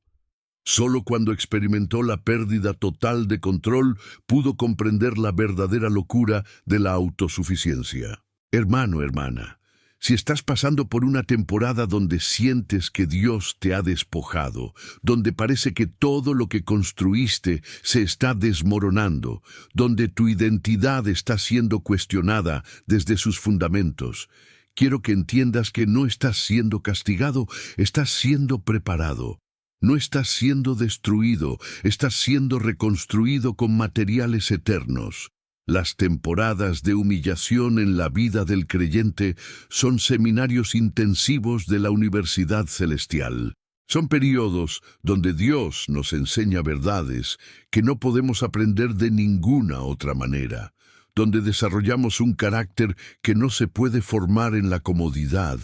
Solo cuando experimentó la pérdida total de control pudo comprender la verdadera locura de la autosuficiencia. Hermano, hermana, Si estás pasando por una temporada donde sientes que Dios te ha despojado, donde parece que todo lo que construiste se está desmoronando, donde tu identidad está siendo cuestionada desde sus fundamentos, quiero que entiendas que no estás siendo castigado, estás siendo preparado. No estás siendo destruido, estás siendo reconstruido con materiales eternos. Las temporadas de humillación en la vida del creyente son seminarios intensivos de la Universidad Celestial. Son periodos donde Dios nos enseña verdades que no podemos aprender de ninguna otra manera, donde desarrollamos un carácter que no se puede formar en la comodidad,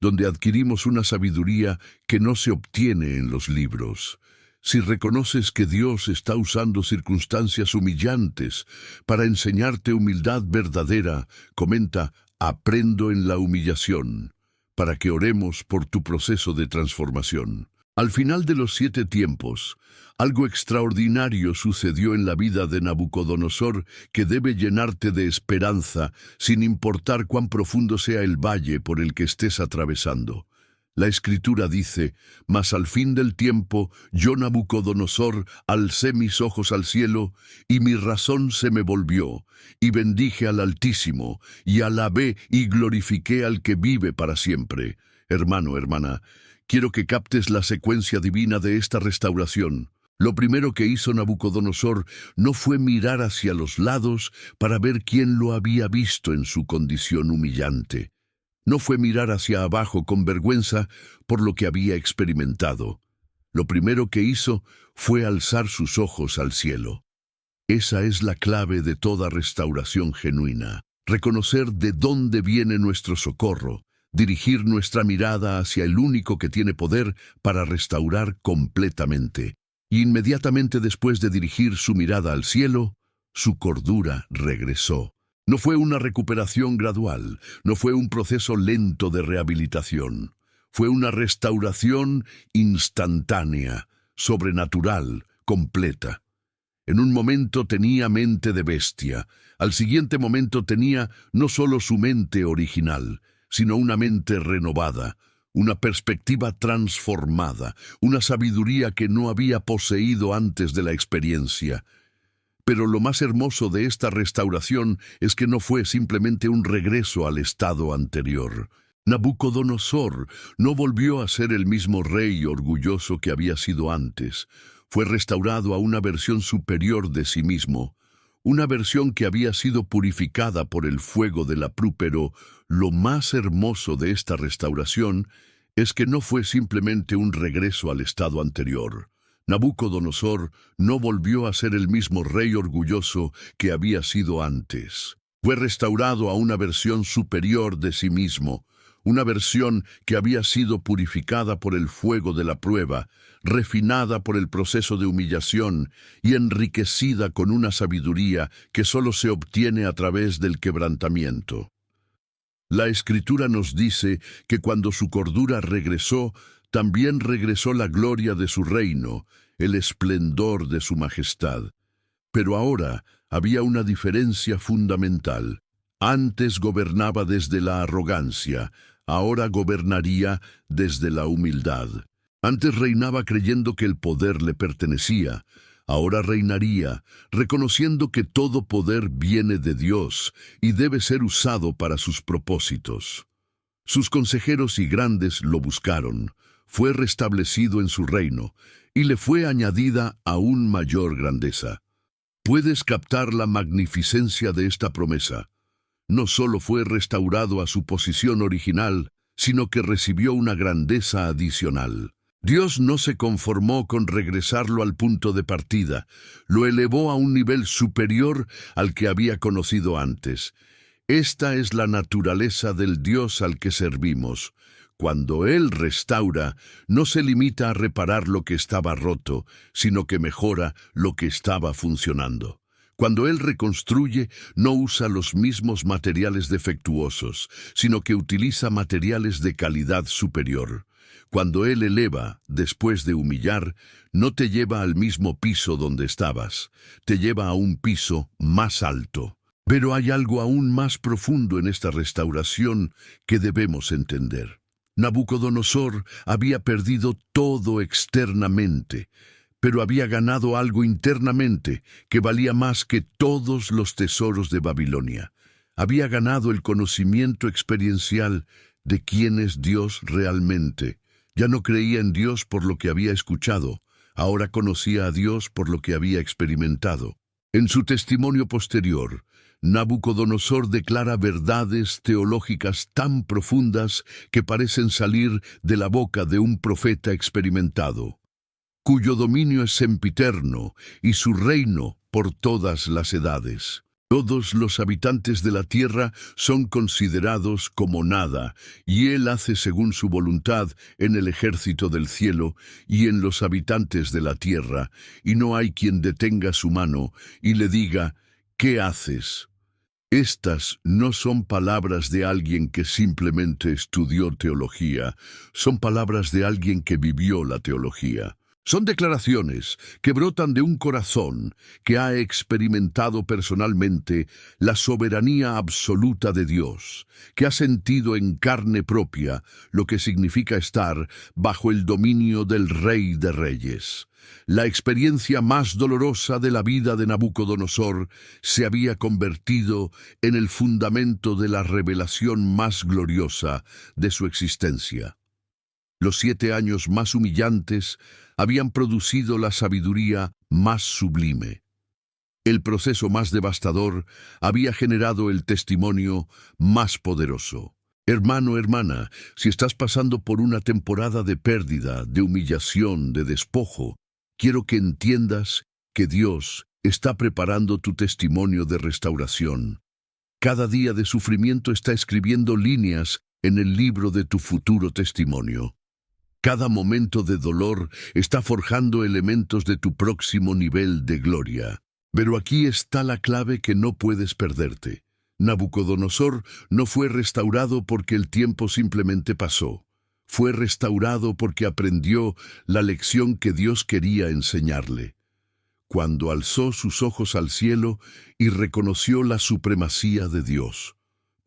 donde adquirimos una sabiduría que no se obtiene en los libros. Si reconoces que Dios está usando circunstancias humillantes para enseñarte humildad verdadera, comenta, aprendo en la humillación, para que oremos por tu proceso de transformación. Al final de los 7 tiempos, algo extraordinario sucedió en la vida de Nabucodonosor que debe llenarte de esperanza, sin importar cuán profundo sea el valle por el que estés atravesando. La Escritura dice, mas al fin del tiempo, yo Nabucodonosor alcé mis ojos al cielo, y mi razón se me volvió, y bendije al Altísimo, y alabé y glorifiqué al que vive para siempre. Hermano, hermana, quiero que captes la secuencia divina de esta restauración. Lo primero que hizo Nabucodonosor no fue mirar hacia los lados para ver quién lo había visto en su condición humillante. No fue mirar hacia abajo con vergüenza por lo que había experimentado. Lo primero que hizo fue alzar sus ojos al cielo. Esa es la clave de toda restauración genuina. Reconocer de dónde viene nuestro socorro, dirigir nuestra mirada hacia el único que tiene poder para restaurar completamente. Y inmediatamente después de dirigir su mirada al cielo, su cordura regresó. No fue una recuperación gradual, no fue un proceso lento de rehabilitación. Fue una restauración instantánea, sobrenatural, completa. En un momento tenía mente de bestia, al siguiente momento tenía no solo su mente original, sino una mente renovada, una perspectiva transformada, una sabiduría que no había poseído antes de la experiencia. Pero lo más hermoso de esta restauración es que no fue simplemente un regreso al estado anterior. Nabucodonosor no volvió a ser el mismo rey orgulloso que había sido antes. Fue restaurado a una versión superior de sí mismo, una versión que había sido purificada por el fuego de la pero lo más hermoso de esta restauración es que no fue simplemente un regreso al estado anterior. Nabucodonosor no volvió a ser el mismo rey orgulloso que había sido antes. Fue restaurado a una versión superior de sí mismo, una versión que había sido purificada por el fuego de la prueba, refinada por el proceso de humillación y enriquecida con una sabiduría que solo se obtiene a través del quebrantamiento. La Escritura nos dice que cuando su cordura regresó, también regresó la gloria de su reino, el esplendor de su majestad. Pero ahora había una diferencia fundamental. Antes gobernaba desde la arrogancia, ahora gobernaría desde la humildad. Antes reinaba creyendo que el poder le pertenecía, ahora reinaría, reconociendo que todo poder viene de Dios y debe ser usado para sus propósitos. Sus consejeros y grandes lo buscaron, fue restablecido en su reino, y le fue añadida aún mayor grandeza. Puedes captar la magnificencia de esta promesa. No solo fue restaurado a su posición original, sino que recibió una grandeza adicional. Dios no se conformó con regresarlo al punto de partida, lo elevó a un nivel superior al que había conocido antes. Esta es la naturaleza del Dios al que servimos. Cuando Él restaura, no se limita a reparar lo que estaba roto, sino que mejora lo que estaba funcionando. Cuando Él reconstruye, no usa los mismos materiales defectuosos, sino que utiliza materiales de calidad superior. Cuando Él eleva, después de humillar, no te lleva al mismo piso donde estabas, te lleva a un piso más alto. Pero hay algo aún más profundo en esta restauración que debemos entender. Nabucodonosor había perdido todo externamente, pero había ganado algo internamente que valía más que todos los tesoros de Babilonia. Había ganado el conocimiento experiencial de quién es Dios realmente. Ya no creía en Dios por lo que había escuchado, ahora conocía a Dios por lo que había experimentado. En su testimonio posterior, Nabucodonosor declara verdades teológicas tan profundas que parecen salir de la boca de un profeta experimentado, cuyo dominio es sempiterno y su reino por todas las edades. Todos los habitantes de la tierra son considerados como nada, y Él hace según su voluntad en el ejército del cielo y en los habitantes de la tierra, y no hay quien detenga su mano y le diga, ¿qué haces? Estas no son palabras de alguien que simplemente estudió teología, son palabras de alguien que vivió la teología. Son declaraciones que brotan de un corazón que ha experimentado personalmente la soberanía absoluta de Dios, que ha sentido en carne propia lo que significa estar bajo el dominio del Rey de Reyes. La experiencia más dolorosa de la vida de Nabucodonosor se había convertido en el fundamento de la revelación más gloriosa de su existencia. Los 7 años más humillantes habían producido la sabiduría más sublime. El proceso más devastador había generado el testimonio más poderoso. Hermano, hermana, si estás pasando por una temporada de pérdida, de humillación, de despojo, quiero que entiendas que Dios está preparando tu testimonio de restauración. Cada día de sufrimiento está escribiendo líneas en el libro de tu futuro testimonio. Cada momento de dolor está forjando elementos de tu próximo nivel de gloria. Pero aquí está la clave que no puedes perderte. Nabucodonosor no fue restaurado porque el tiempo simplemente pasó. Fue restaurado porque aprendió la lección que Dios quería enseñarle. Cuando alzó sus ojos al cielo y reconoció la supremacía de Dios.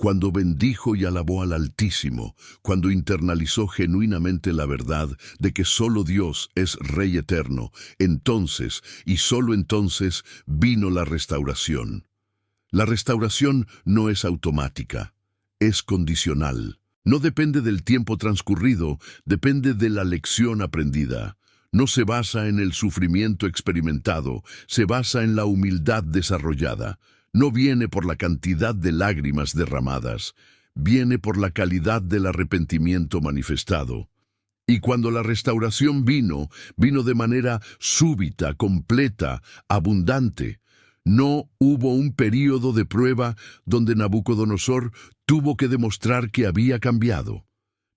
Cuando bendijo y alabó al Altísimo, cuando internalizó genuinamente la verdad de que solo Dios es Rey eterno, entonces, y solo entonces, vino la restauración. La restauración no es automática, es condicional. No depende del tiempo transcurrido, depende de la lección aprendida. No se basa en el sufrimiento experimentado, se basa en la humildad desarrollada. No viene por la cantidad de lágrimas derramadas, viene por la calidad del arrepentimiento manifestado. Y cuando la restauración vino de manera súbita, completa, abundante. No hubo un período de prueba donde Nabucodonosor tuvo que demostrar que había cambiado.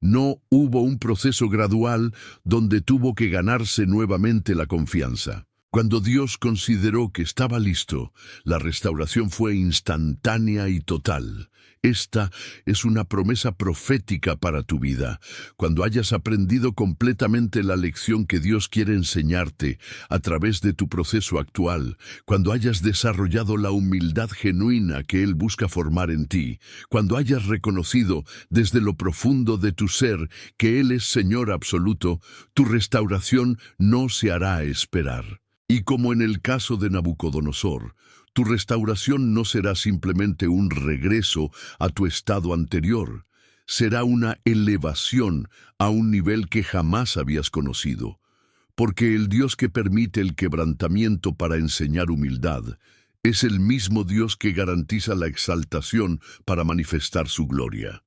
No hubo un proceso gradual donde tuvo que ganarse nuevamente la confianza. Cuando Dios consideró que estaba listo, la restauración fue instantánea y total. Esta es una promesa profética para tu vida. Cuando hayas aprendido completamente la lección que Dios quiere enseñarte a través de tu proceso actual, cuando hayas desarrollado la humildad genuina que Él busca formar en ti, cuando hayas reconocido desde lo profundo de tu ser que Él es Señor absoluto, tu restauración no se hará esperar. Y como en el caso de Nabucodonosor, tu restauración no será simplemente un regreso a tu estado anterior, será una elevación a un nivel que jamás habías conocido, porque el Dios que permite el quebrantamiento para enseñar humildad es el mismo Dios que garantiza la exaltación para manifestar su gloria.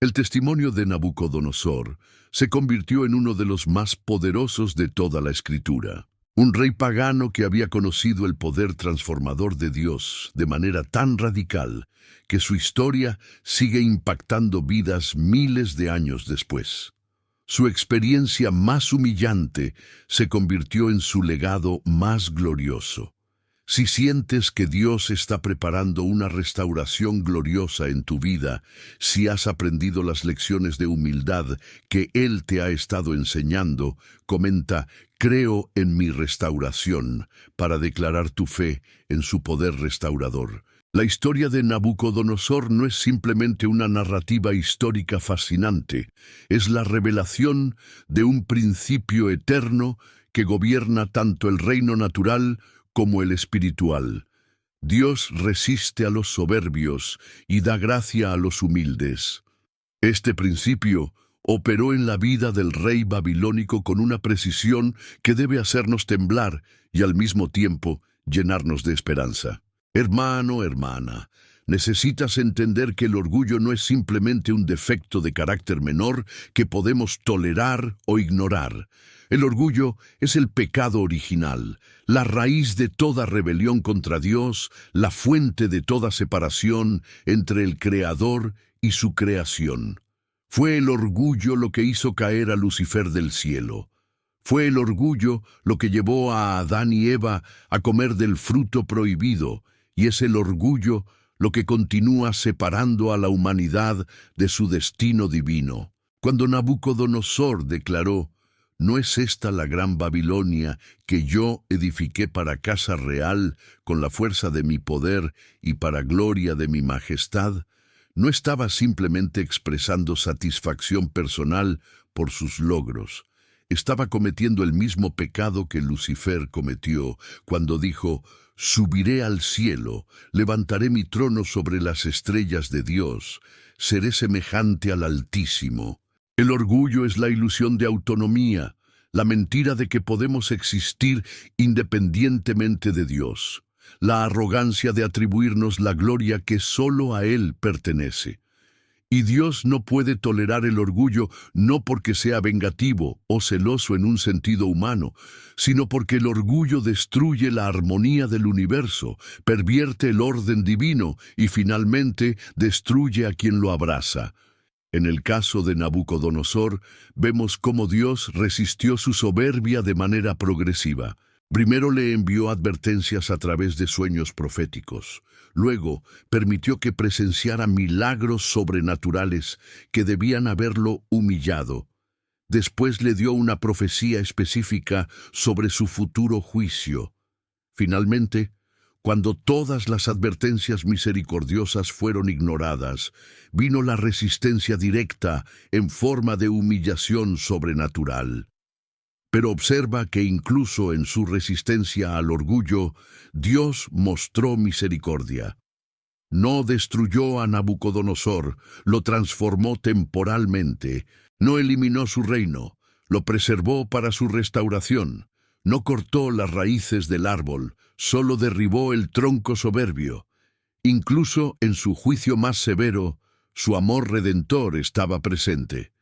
El testimonio de Nabucodonosor se convirtió en uno de los más poderosos de toda la Escritura. Un rey pagano que había conocido el poder transformador de Dios de manera tan radical que su historia sigue impactando vidas miles de años después. Su experiencia más humillante se convirtió en su legado más glorioso. Si sientes que Dios está preparando una restauración gloriosa en tu vida, si has aprendido las lecciones de humildad que Él te ha estado enseñando, comenta, creo en mi restauración, para declarar tu fe en su poder restaurador. La historia de Nabucodonosor no es simplemente una narrativa histórica fascinante, es la revelación de un principio eterno que gobierna tanto el reino natural como el espiritual. Dios resiste a los soberbios y da gracia a los humildes. Este principio operó en la vida del rey babilónico con una precisión que debe hacernos temblar y al mismo tiempo llenarnos de esperanza. Hermano, hermana, necesitas entender que el orgullo no es simplemente un defecto de carácter menor que podemos tolerar o ignorar. El orgullo es el pecado original, la raíz de toda rebelión contra Dios, la fuente de toda separación entre el Creador y su creación. Fue el orgullo lo que hizo caer a Lucifer del cielo. Fue el orgullo lo que llevó a Adán y Eva a comer del fruto prohibido, y es el orgullo lo que continúa separando a la humanidad de su destino divino. Cuando Nabucodonosor declaró: ¿no es esta la gran Babilonia que yo edifiqué para casa real con la fuerza de mi poder y para gloria de mi majestad? No estaba simplemente expresando satisfacción personal por sus logros. Estaba cometiendo el mismo pecado que Lucifer cometió cuando dijo: subiré al cielo, levantaré mi trono sobre las estrellas de Dios, seré semejante al Altísimo. El orgullo es la ilusión de autonomía, la mentira de que podemos existir independientemente de Dios, la arrogancia de atribuirnos la gloria que solo a Él pertenece. Y Dios no puede tolerar el orgullo no porque sea vengativo o celoso en un sentido humano, sino porque el orgullo destruye la armonía del universo, pervierte el orden divino y finalmente destruye a quien lo abraza. En el caso de Nabucodonosor, vemos cómo Dios resistió su soberbia de manera progresiva. Primero le envió advertencias a través de sueños proféticos. Luego permitió que presenciara milagros sobrenaturales que debían haberlo humillado. Después le dio una profecía específica sobre su futuro juicio. Finalmente, cuando todas las advertencias misericordiosas fueron ignoradas, vino la resistencia directa en forma de humillación sobrenatural. Pero observa que incluso en su resistencia al orgullo, Dios mostró misericordia. No destruyó a Nabucodonosor, lo transformó temporalmente, no eliminó su reino, lo preservó para su restauración, no cortó las raíces del árbol, solo derribó el tronco soberbio. Incluso en su juicio más severo, su amor redentor estaba presente.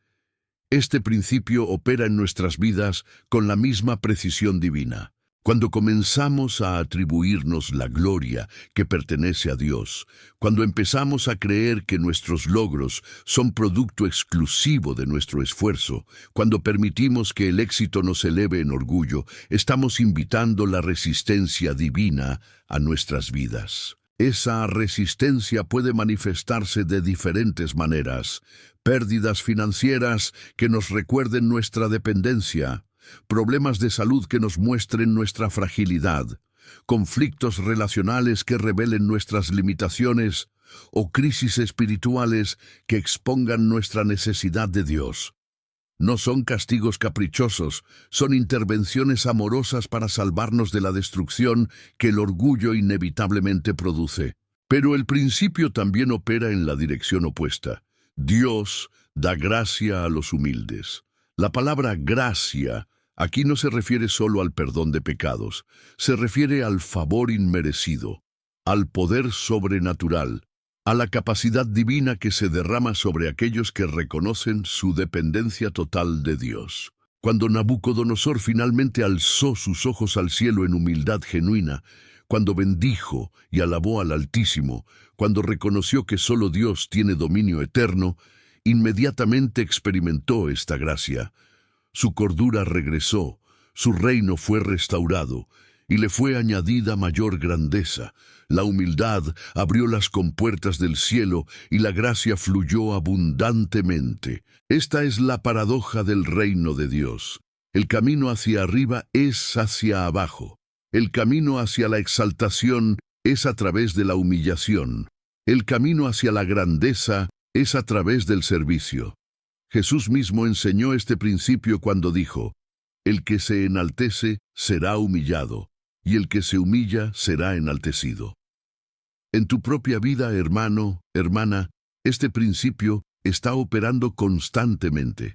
Este principio opera en nuestras vidas con la misma precisión divina. Cuando comenzamos a atribuirnos la gloria que pertenece a Dios, cuando empezamos a creer que nuestros logros son producto exclusivo de nuestro esfuerzo, cuando permitimos que el éxito nos eleve en orgullo, estamos invitando la resistencia divina a nuestras vidas. Esa resistencia puede manifestarse de diferentes maneras: pérdidas financieras que nos recuerden nuestra dependencia, problemas de salud que nos muestren nuestra fragilidad, conflictos relacionales que revelen nuestras limitaciones o crisis espirituales que expongan nuestra necesidad de Dios. No son castigos caprichosos, son intervenciones amorosas para salvarnos de la destrucción que el orgullo inevitablemente produce. Pero el principio también opera en la dirección opuesta. Dios da gracia a los humildes. La palabra gracia aquí no se refiere solo al perdón de pecados, se refiere al favor inmerecido, al poder sobrenatural, a la capacidad divina que se derrama sobre aquellos que reconocen su dependencia total de Dios. Cuando Nabucodonosor finalmente alzó sus ojos al cielo en humildad genuina, cuando bendijo y alabó al Altísimo, cuando reconoció que solo Dios tiene dominio eterno, inmediatamente experimentó esta gracia. Su cordura regresó, su reino fue restaurado, y le fue añadida mayor grandeza. La humildad abrió las compuertas del cielo y la gracia fluyó abundantemente. Esta es la paradoja del reino de Dios. El camino hacia arriba es hacia abajo. El camino hacia la exaltación es a través de la humillación. El camino hacia la grandeza es a través del servicio. Jesús mismo enseñó este principio cuando dijo: el que se enaltece será humillado, y el que se humilla será enaltecido. En tu propia vida, hermano, hermana, este principio está operando constantemente.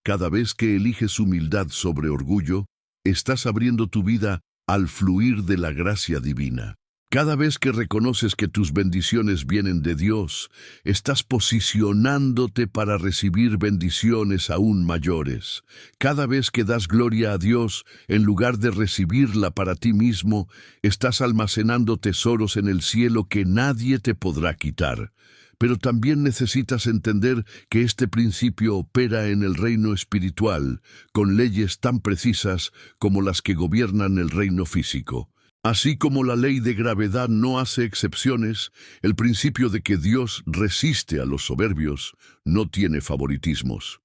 Cada vez que eliges humildad sobre orgullo, estás abriendo tu vida al fluir de la gracia divina. Cada vez que reconoces que tus bendiciones vienen de Dios, estás posicionándote para recibir bendiciones aún mayores. Cada vez que das gloria a Dios, en lugar de recibirla para ti mismo, estás almacenando tesoros en el cielo que nadie te podrá quitar. Pero también necesitas entender que este principio opera en el reino espiritual, con leyes tan precisas como las que gobiernan el reino físico. Así como la ley de gravedad no hace excepciones, el principio de que Dios resiste a los soberbios no tiene favoritismos.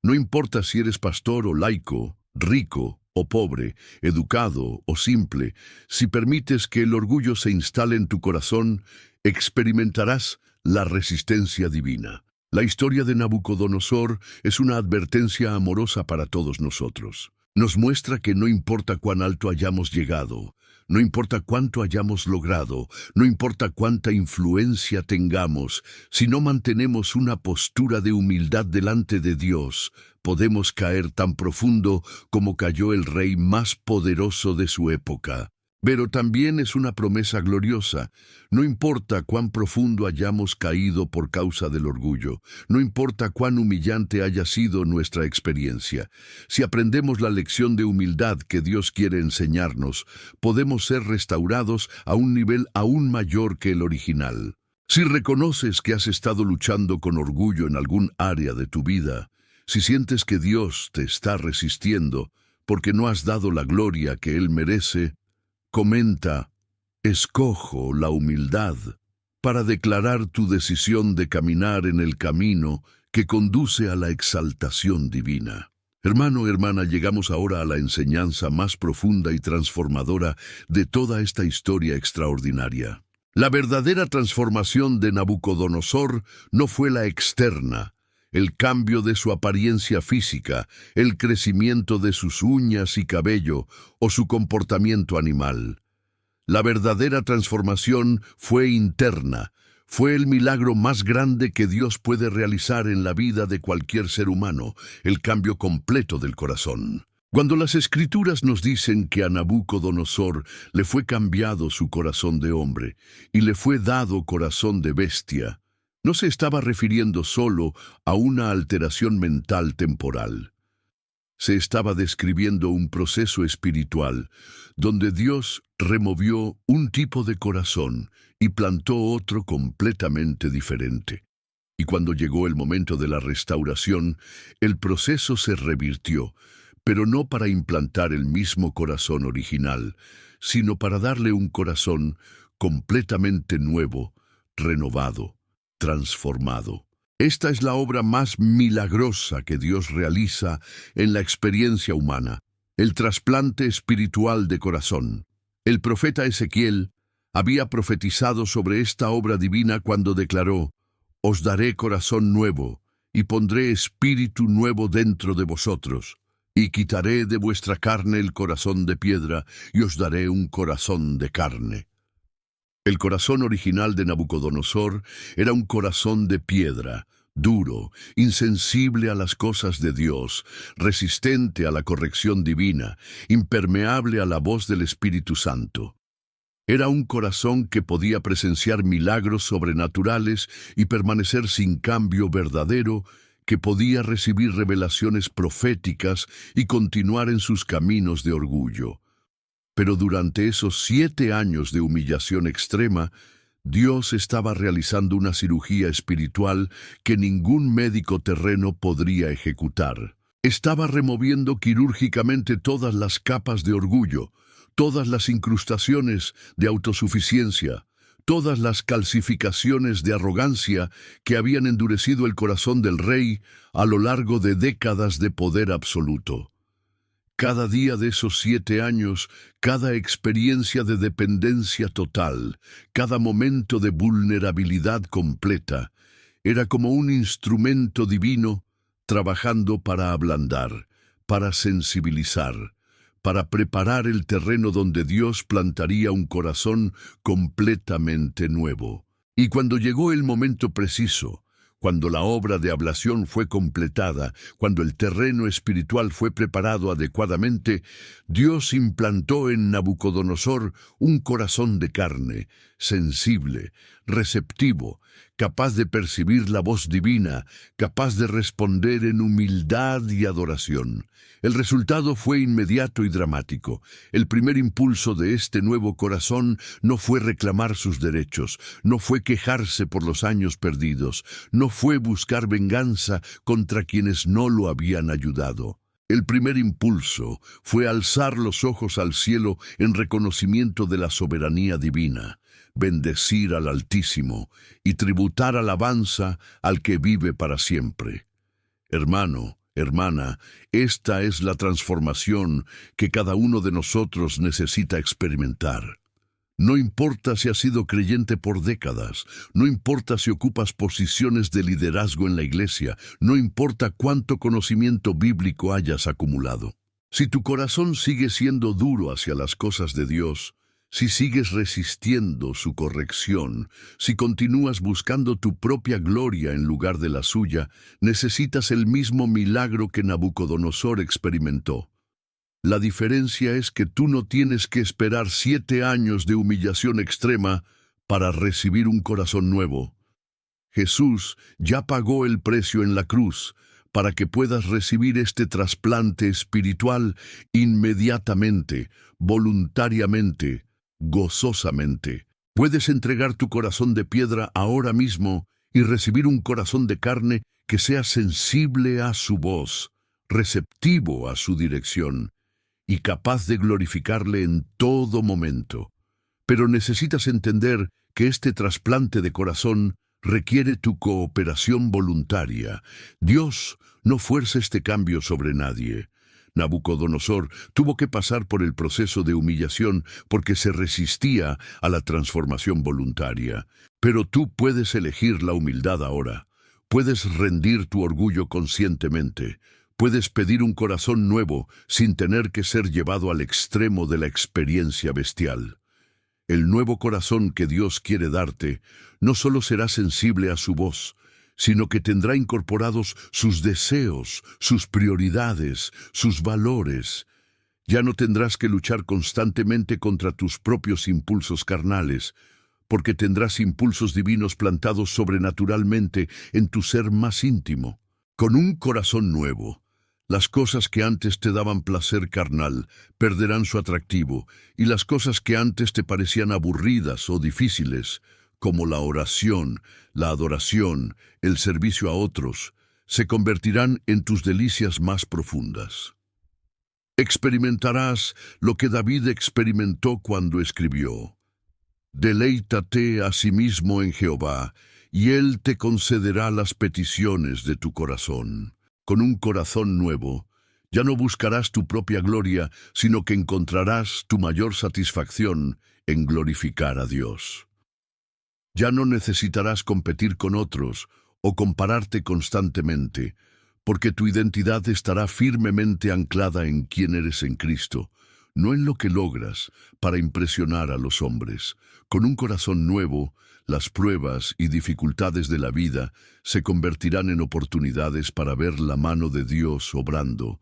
No importa si eres pastor o laico, rico o pobre, educado o simple, si permites que el orgullo se instale en tu corazón, experimentarás la resistencia divina. La historia de Nabucodonosor es una advertencia amorosa para todos nosotros. Nos muestra que no importa cuán alto hayamos llegado, no importa cuánto hayamos logrado, no importa cuánta influencia tengamos, si no mantenemos una postura de humildad delante de Dios, podemos caer tan profundo como cayó el rey más poderoso de su época. Pero también es una promesa gloriosa. No importa cuán profundo hayamos caído por causa del orgullo, no importa cuán humillante haya sido nuestra experiencia. Si aprendemos la lección de humildad que Dios quiere enseñarnos, podemos ser restaurados a un nivel aún mayor que el original. Si reconoces que has estado luchando con orgullo en algún área de tu vida, si sientes que Dios te está resistiendo porque no has dado la gloria que Él merece, comenta: escojo la humildad para declarar tu decisión de caminar en el camino que conduce a la exaltación divina. Hermano, hermana, llegamos ahora a la enseñanza más profunda y transformadora de toda esta historia extraordinaria. La verdadera transformación de Nabucodonosor no fue la externa, el cambio de su apariencia física, el crecimiento de sus uñas y cabello o su comportamiento animal. La verdadera transformación fue interna, fue el milagro más grande que Dios puede realizar en la vida de cualquier ser humano, el cambio completo del corazón. Cuando las Escrituras nos dicen que a Nabucodonosor le fue cambiado su corazón de hombre y le fue dado corazón de bestia, no se estaba refiriendo solo a una alteración mental temporal. Se estaba describiendo un proceso espiritual donde Dios removió un tipo de corazón y plantó otro completamente diferente. Y cuando llegó el momento de la restauración, el proceso se revirtió, pero no para implantar el mismo corazón original, sino para darle un corazón completamente nuevo, renovado, transformado. Esta es la obra más milagrosa que Dios realiza en la experiencia humana, el trasplante espiritual de corazón. El profeta Ezequiel había profetizado sobre esta obra divina cuando declaró: «Os daré corazón nuevo, y pondré espíritu nuevo dentro de vosotros, y quitaré de vuestra carne el corazón de piedra, y os daré un corazón de carne». El corazón original de Nabucodonosor era un corazón de piedra, duro, insensible a las cosas de Dios, resistente a la corrección divina, impermeable a la voz del Espíritu Santo. Era un corazón que podía presenciar milagros sobrenaturales y permanecer sin cambio verdadero, que podía recibir revelaciones proféticas y continuar en sus caminos de orgullo. Pero durante esos 7 años de humillación extrema, Dios estaba realizando una cirugía espiritual que ningún médico terreno podría ejecutar. Estaba removiendo quirúrgicamente todas las capas de orgullo, todas las incrustaciones de autosuficiencia, todas las calcificaciones de arrogancia que habían endurecido el corazón del rey a lo largo de décadas de poder absoluto. Cada día de esos 7 años, cada experiencia de dependencia total, cada momento de vulnerabilidad completa, era como un instrumento divino trabajando para ablandar, para sensibilizar, para preparar el terreno donde Dios plantaría un corazón completamente nuevo. Y cuando llegó el momento preciso, cuando la obra de ablación fue completada, cuando el terreno espiritual fue preparado adecuadamente, Dios implantó en Nabucodonosor un corazón de carne, sensible, receptivo, capaz de percibir la voz divina, capaz de responder en humildad y adoración. El resultado fue inmediato y dramático. El primer impulso de este nuevo corazón no fue reclamar sus derechos, no fue quejarse por los años perdidos, no fue buscar venganza contra quienes no lo habían ayudado. El primer impulso fue alzar los ojos al cielo en reconocimiento de la soberanía divina, bendecir al Altísimo y tributar alabanza al que vive para siempre. Hermano, hermana, esta es la transformación que cada uno de nosotros necesita experimentar. No importa si has sido creyente por décadas, no importa si ocupas posiciones de liderazgo en la iglesia, no importa cuánto conocimiento bíblico hayas acumulado. Si tu corazón sigue siendo duro hacia las cosas de Dios, si sigues resistiendo su corrección, si continúas buscando tu propia gloria en lugar de la suya, necesitas el mismo milagro que Nabucodonosor experimentó. La diferencia es que tú no tienes que esperar 7 años de humillación extrema para recibir un corazón nuevo. Jesús ya pagó el precio en la cruz para que puedas recibir este trasplante espiritual inmediatamente, voluntariamente, gozosamente. Puedes entregar tu corazón de piedra ahora mismo y recibir un corazón de carne que sea sensible a su voz, receptivo a su dirección y capaz de glorificarle en todo momento. Pero necesitas entender que este trasplante de corazón requiere tu cooperación voluntaria. Dios no fuerza este cambio sobre nadie. Nabucodonosor tuvo que pasar por el proceso de humillación porque se resistía a la transformación voluntaria. Pero tú puedes elegir la humildad ahora. Puedes rendir tu orgullo conscientemente. Puedes pedir un corazón nuevo sin tener que ser llevado al extremo de la experiencia bestial. El nuevo corazón que Dios quiere darte no solo será sensible a su voz, sino que tendrá incorporados sus deseos, sus prioridades, sus valores. Ya no tendrás que luchar constantemente contra tus propios impulsos carnales, porque tendrás impulsos divinos plantados sobrenaturalmente en tu ser más íntimo. Con un corazón nuevo, las cosas que antes te daban placer carnal perderán su atractivo, y las cosas que antes te parecían aburridas o difíciles, como la oración, la adoración, el servicio a otros, se convertirán en tus delicias más profundas. Experimentarás lo que David experimentó cuando escribió: «Deleítate asimismo en Jehová, y Él te concederá las peticiones de tu corazón». Con un corazón nuevo, ya no buscarás tu propia gloria, sino que encontrarás tu mayor satisfacción en glorificar a Dios. Ya no necesitarás competir con otros o compararte constantemente, porque tu identidad estará firmemente anclada en quién eres en Cristo, no en lo que logras para impresionar a los hombres. Con un corazón nuevo, las pruebas y dificultades de la vida se convertirán en oportunidades para ver la mano de Dios obrando,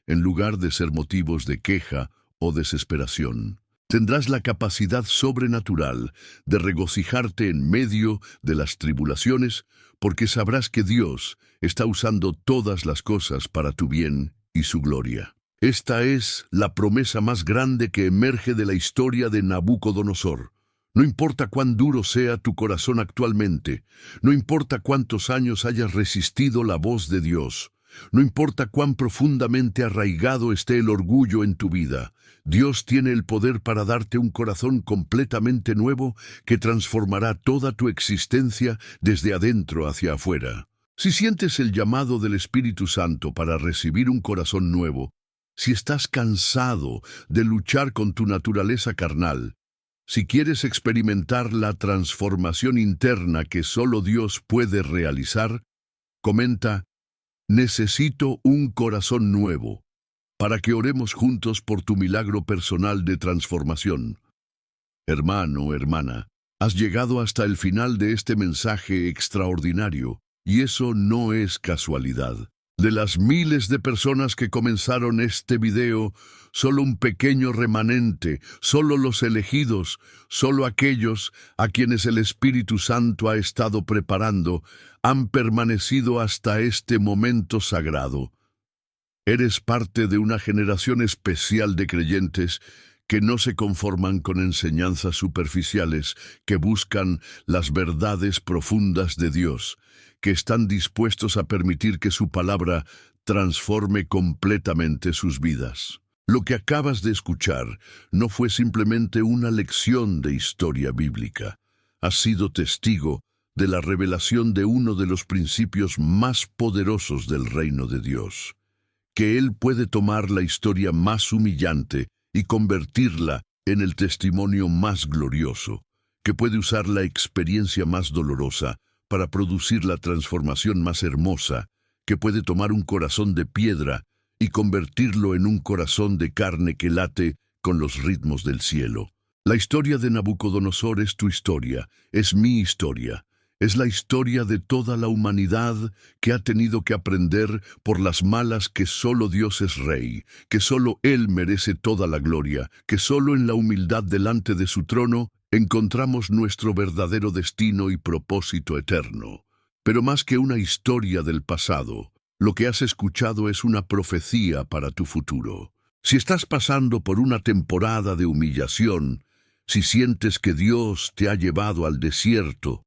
en lugar de ser motivos de queja o desesperación. Tendrás la capacidad sobrenatural de regocijarte en medio de las tribulaciones, porque sabrás que Dios está usando todas las cosas para tu bien y su gloria. Esta es la promesa más grande que emerge de la historia de Nabucodonosor. No importa cuán duro sea tu corazón actualmente, no importa cuántos años hayas resistido la voz de Dios, no importa cuán profundamente arraigado esté el orgullo en tu vida, Dios tiene el poder para darte un corazón completamente nuevo que transformará toda tu existencia desde adentro hacia afuera. Si sientes el llamado del Espíritu Santo para recibir un corazón nuevo, Si estás cansado de luchar con tu naturaleza carnal, si quieres experimentar la transformación interna que solo Dios puede realizar, comenta: necesito un corazón nuevo, para que oremos juntos por tu milagro personal de transformación. Hermano, hermana, has llegado hasta el final de este mensaje extraordinario, y eso no es casualidad. De las miles de personas que comenzaron este video, solo un pequeño remanente, solo los elegidos, solo aquellos a quienes el Espíritu Santo ha estado preparando, han permanecido hasta este momento sagrado. Eres parte de una generación especial de creyentes que no se conforman con enseñanzas superficiales, que buscan las verdades profundas de Dios, que están dispuestos a permitir que su palabra transforme completamente sus vidas. Lo que acabas de escuchar no fue simplemente una lección de historia bíblica. Has sido testigo de la revelación de uno de los principios más poderosos del reino de Dios, que Él puede tomar la historia más humillante y convertirla en el testimonio más glorioso, que puede usar la experiencia más dolorosa para producir la transformación más hermosa, que puede tomar un corazón de piedra y convertirlo en un corazón de carne que late con los ritmos del cielo. La historia de Nabucodonosor es tu historia, es mi historia. Es la historia de toda la humanidad que ha tenido que aprender por las malas que solo Dios es Rey, que solo Él merece toda la gloria, que solo en la humildad delante de su trono encontramos nuestro verdadero destino y propósito eterno. Pero más que una historia del pasado, lo que has escuchado es una profecía para tu futuro. Si estás pasando por una temporada de humillación, si sientes que Dios te ha llevado al desierto,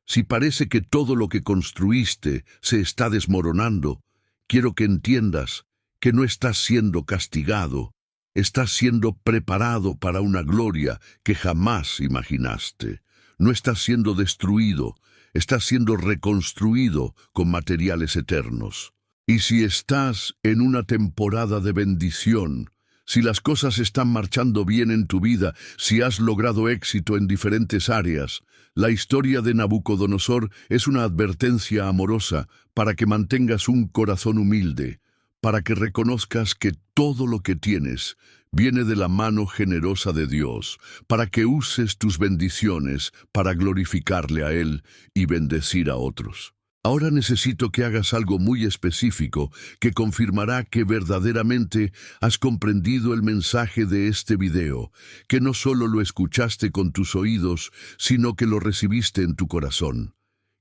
si parece que todo lo que construiste se está desmoronando, quiero que entiendas que no estás siendo castigado, estás siendo preparado para una gloria que jamás imaginaste. No estás siendo destruido, estás siendo reconstruido con materiales eternos. Y si estás en una temporada de bendición, si las cosas están marchando bien en tu vida, si has logrado éxito en diferentes áreas, la historia de Nabucodonosor es una advertencia amorosa para que mantengas un corazón humilde, para que reconozcas que todo lo que tienes viene de la mano generosa de Dios, para que uses tus bendiciones para glorificarle a Él y bendecir a otros. Ahora necesito que hagas algo muy específico que confirmará que verdaderamente has comprendido el mensaje de este video, que no solo lo escuchaste con tus oídos, sino que lo recibiste en tu corazón.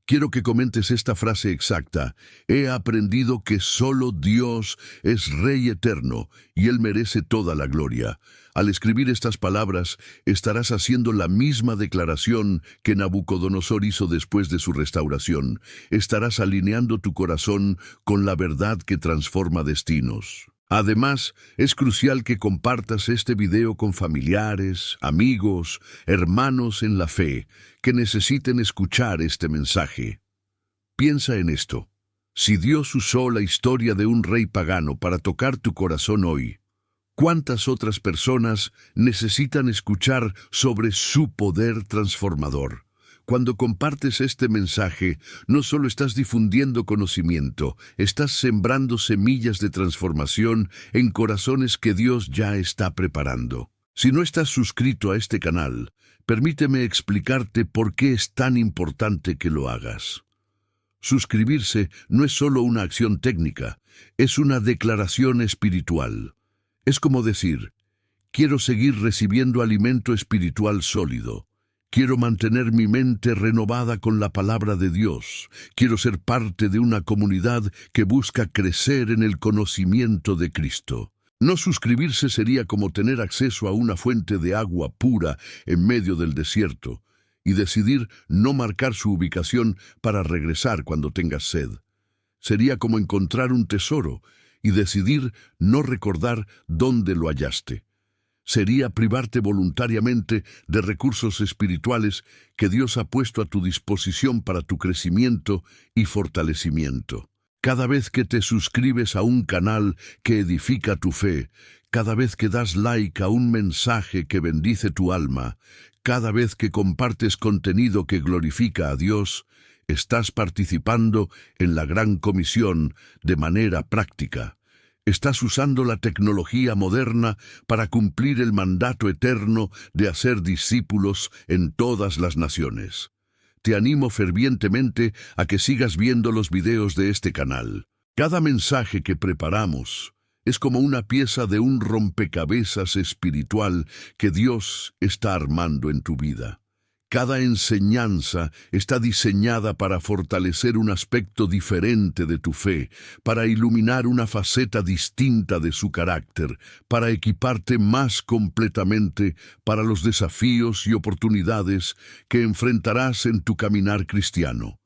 Quiero que comentes esta frase exacta: he aprendido que solo Dios es Rey eterno y Él merece toda la gloria. Al escribir estas palabras, estarás haciendo la misma declaración que Nabucodonosor hizo después de su restauración. Estarás alineando tu corazón con la verdad que transforma destinos. Además, es crucial que compartas este video con familiares, amigos, hermanos en la fe, que necesiten escuchar este mensaje. Piensa en esto. Si Dios usó la historia de un rey pagano para tocar tu corazón hoy, ¿cuántas otras personas necesitan escuchar sobre su poder transformador? Cuando compartes este mensaje, no solo estás difundiendo conocimiento, estás sembrando semillas de transformación en corazones que Dios ya está preparando. Si no estás suscrito a este canal, permíteme explicarte por qué es tan importante que lo hagas. Suscribirse no es solo una acción técnica, es una declaración espiritual. Es como decir: quiero seguir recibiendo alimento espiritual sólido. Quiero mantener mi mente renovada con la palabra de Dios. Quiero ser parte de una comunidad que busca crecer en el conocimiento de Cristo. No suscribirse sería como tener acceso a una fuente de agua pura en medio del desierto y decidir no marcar su ubicación para regresar cuando tengas sed. Sería como encontrar un tesoro y decidir no recordar dónde lo hallaste. Sería privarte voluntariamente de recursos espirituales que Dios ha puesto a tu disposición para tu crecimiento y fortalecimiento. cada vez que te suscribes a un canal que edifica tu fe, cada vez que das like a un mensaje que bendice tu alma, cada vez que compartes contenido que glorifica a Dios, estás participando en la Gran Comisión de manera práctica. Estás usando la tecnología moderna para cumplir el mandato eterno de hacer discípulos en todas las naciones. Te animo fervientemente a que sigas viendo los videos de este canal. Cada mensaje que preparamos es como una pieza de un rompecabezas espiritual que Dios está armando en tu vida. Cada enseñanza está diseñada para fortalecer un aspecto diferente de tu fe, para iluminar una faceta distinta de su carácter, para equiparte más completamente para los desafíos y oportunidades que enfrentarás en tu caminar cristiano.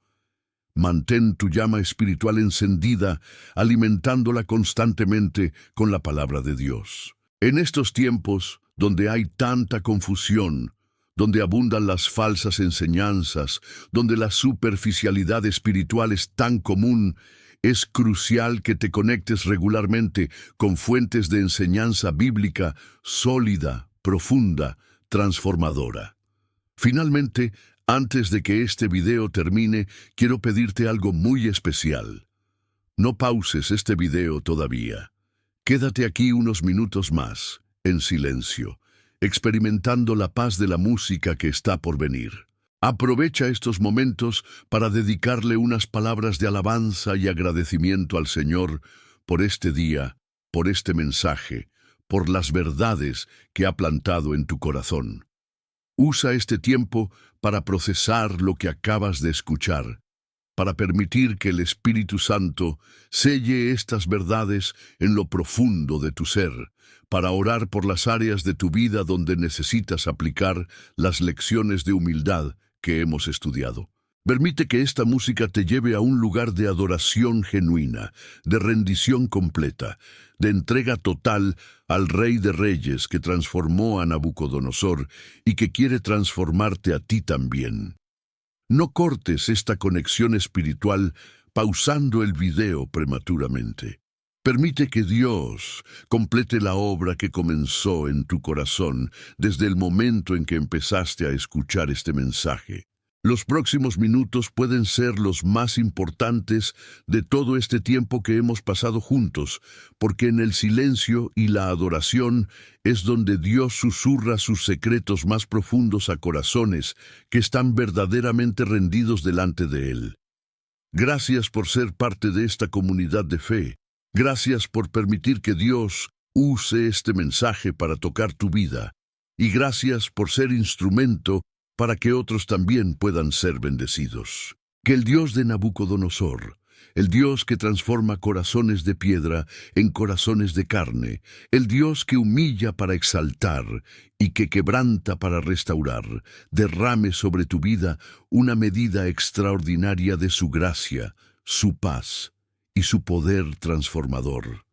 Mantén tu llama espiritual encendida, alimentándola constantemente con la palabra de Dios. En estos tiempos, donde hay tanta confusión, donde abundan las falsas enseñanzas, donde la superficialidad espiritual es tan común, es crucial que te conectes regularmente con fuentes de enseñanza bíblica sólida, profunda, transformadora. Finalmente, antes de que este video termine, quiero pedirte algo muy especial. No pauses este video todavía. Quédate aquí unos minutos más, en silencio, experimentando la paz de la música que está por venir. Aprovecha estos momentos para dedicarle unas palabras de alabanza y agradecimiento al Señor por este día, por este mensaje, por las verdades que ha plantado en tu corazón. Usa este tiempo para procesar lo que acabas de escuchar, para permitir que el Espíritu Santo selle estas verdades en lo profundo de tu ser, para orar por las áreas de tu vida donde necesitas aplicar las lecciones de humildad que hemos estudiado. Permite que esta música te lleve a un lugar de adoración genuina, de rendición completa, de entrega total al Rey de Reyes que transformó a Nabucodonosor y que quiere transformarte a ti también. No cortes esta conexión espiritual pausando el video prematuramente. Permite que Dios complete la obra que comenzó en tu corazón desde el momento en que empezaste a escuchar este mensaje. Los próximos minutos pueden ser los más importantes de todo este tiempo que hemos pasado juntos, porque en el silencio y la adoración es donde Dios susurra sus secretos más profundos a corazones que están verdaderamente rendidos delante de Él. Gracias por ser parte de esta comunidad de fe. Gracias por permitir que Dios use este mensaje para tocar tu vida. Y gracias por ser instrumento para que otros también puedan ser bendecidos. Que el Dios de Nabucodonosor, el Dios que transforma corazones de piedra en corazones de carne, el Dios que humilla para exaltar y que quebranta para restaurar, derrame sobre tu vida una medida extraordinaria de su gracia, su paz y su poder transformador.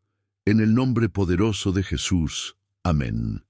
En el nombre poderoso de Jesús. Amén.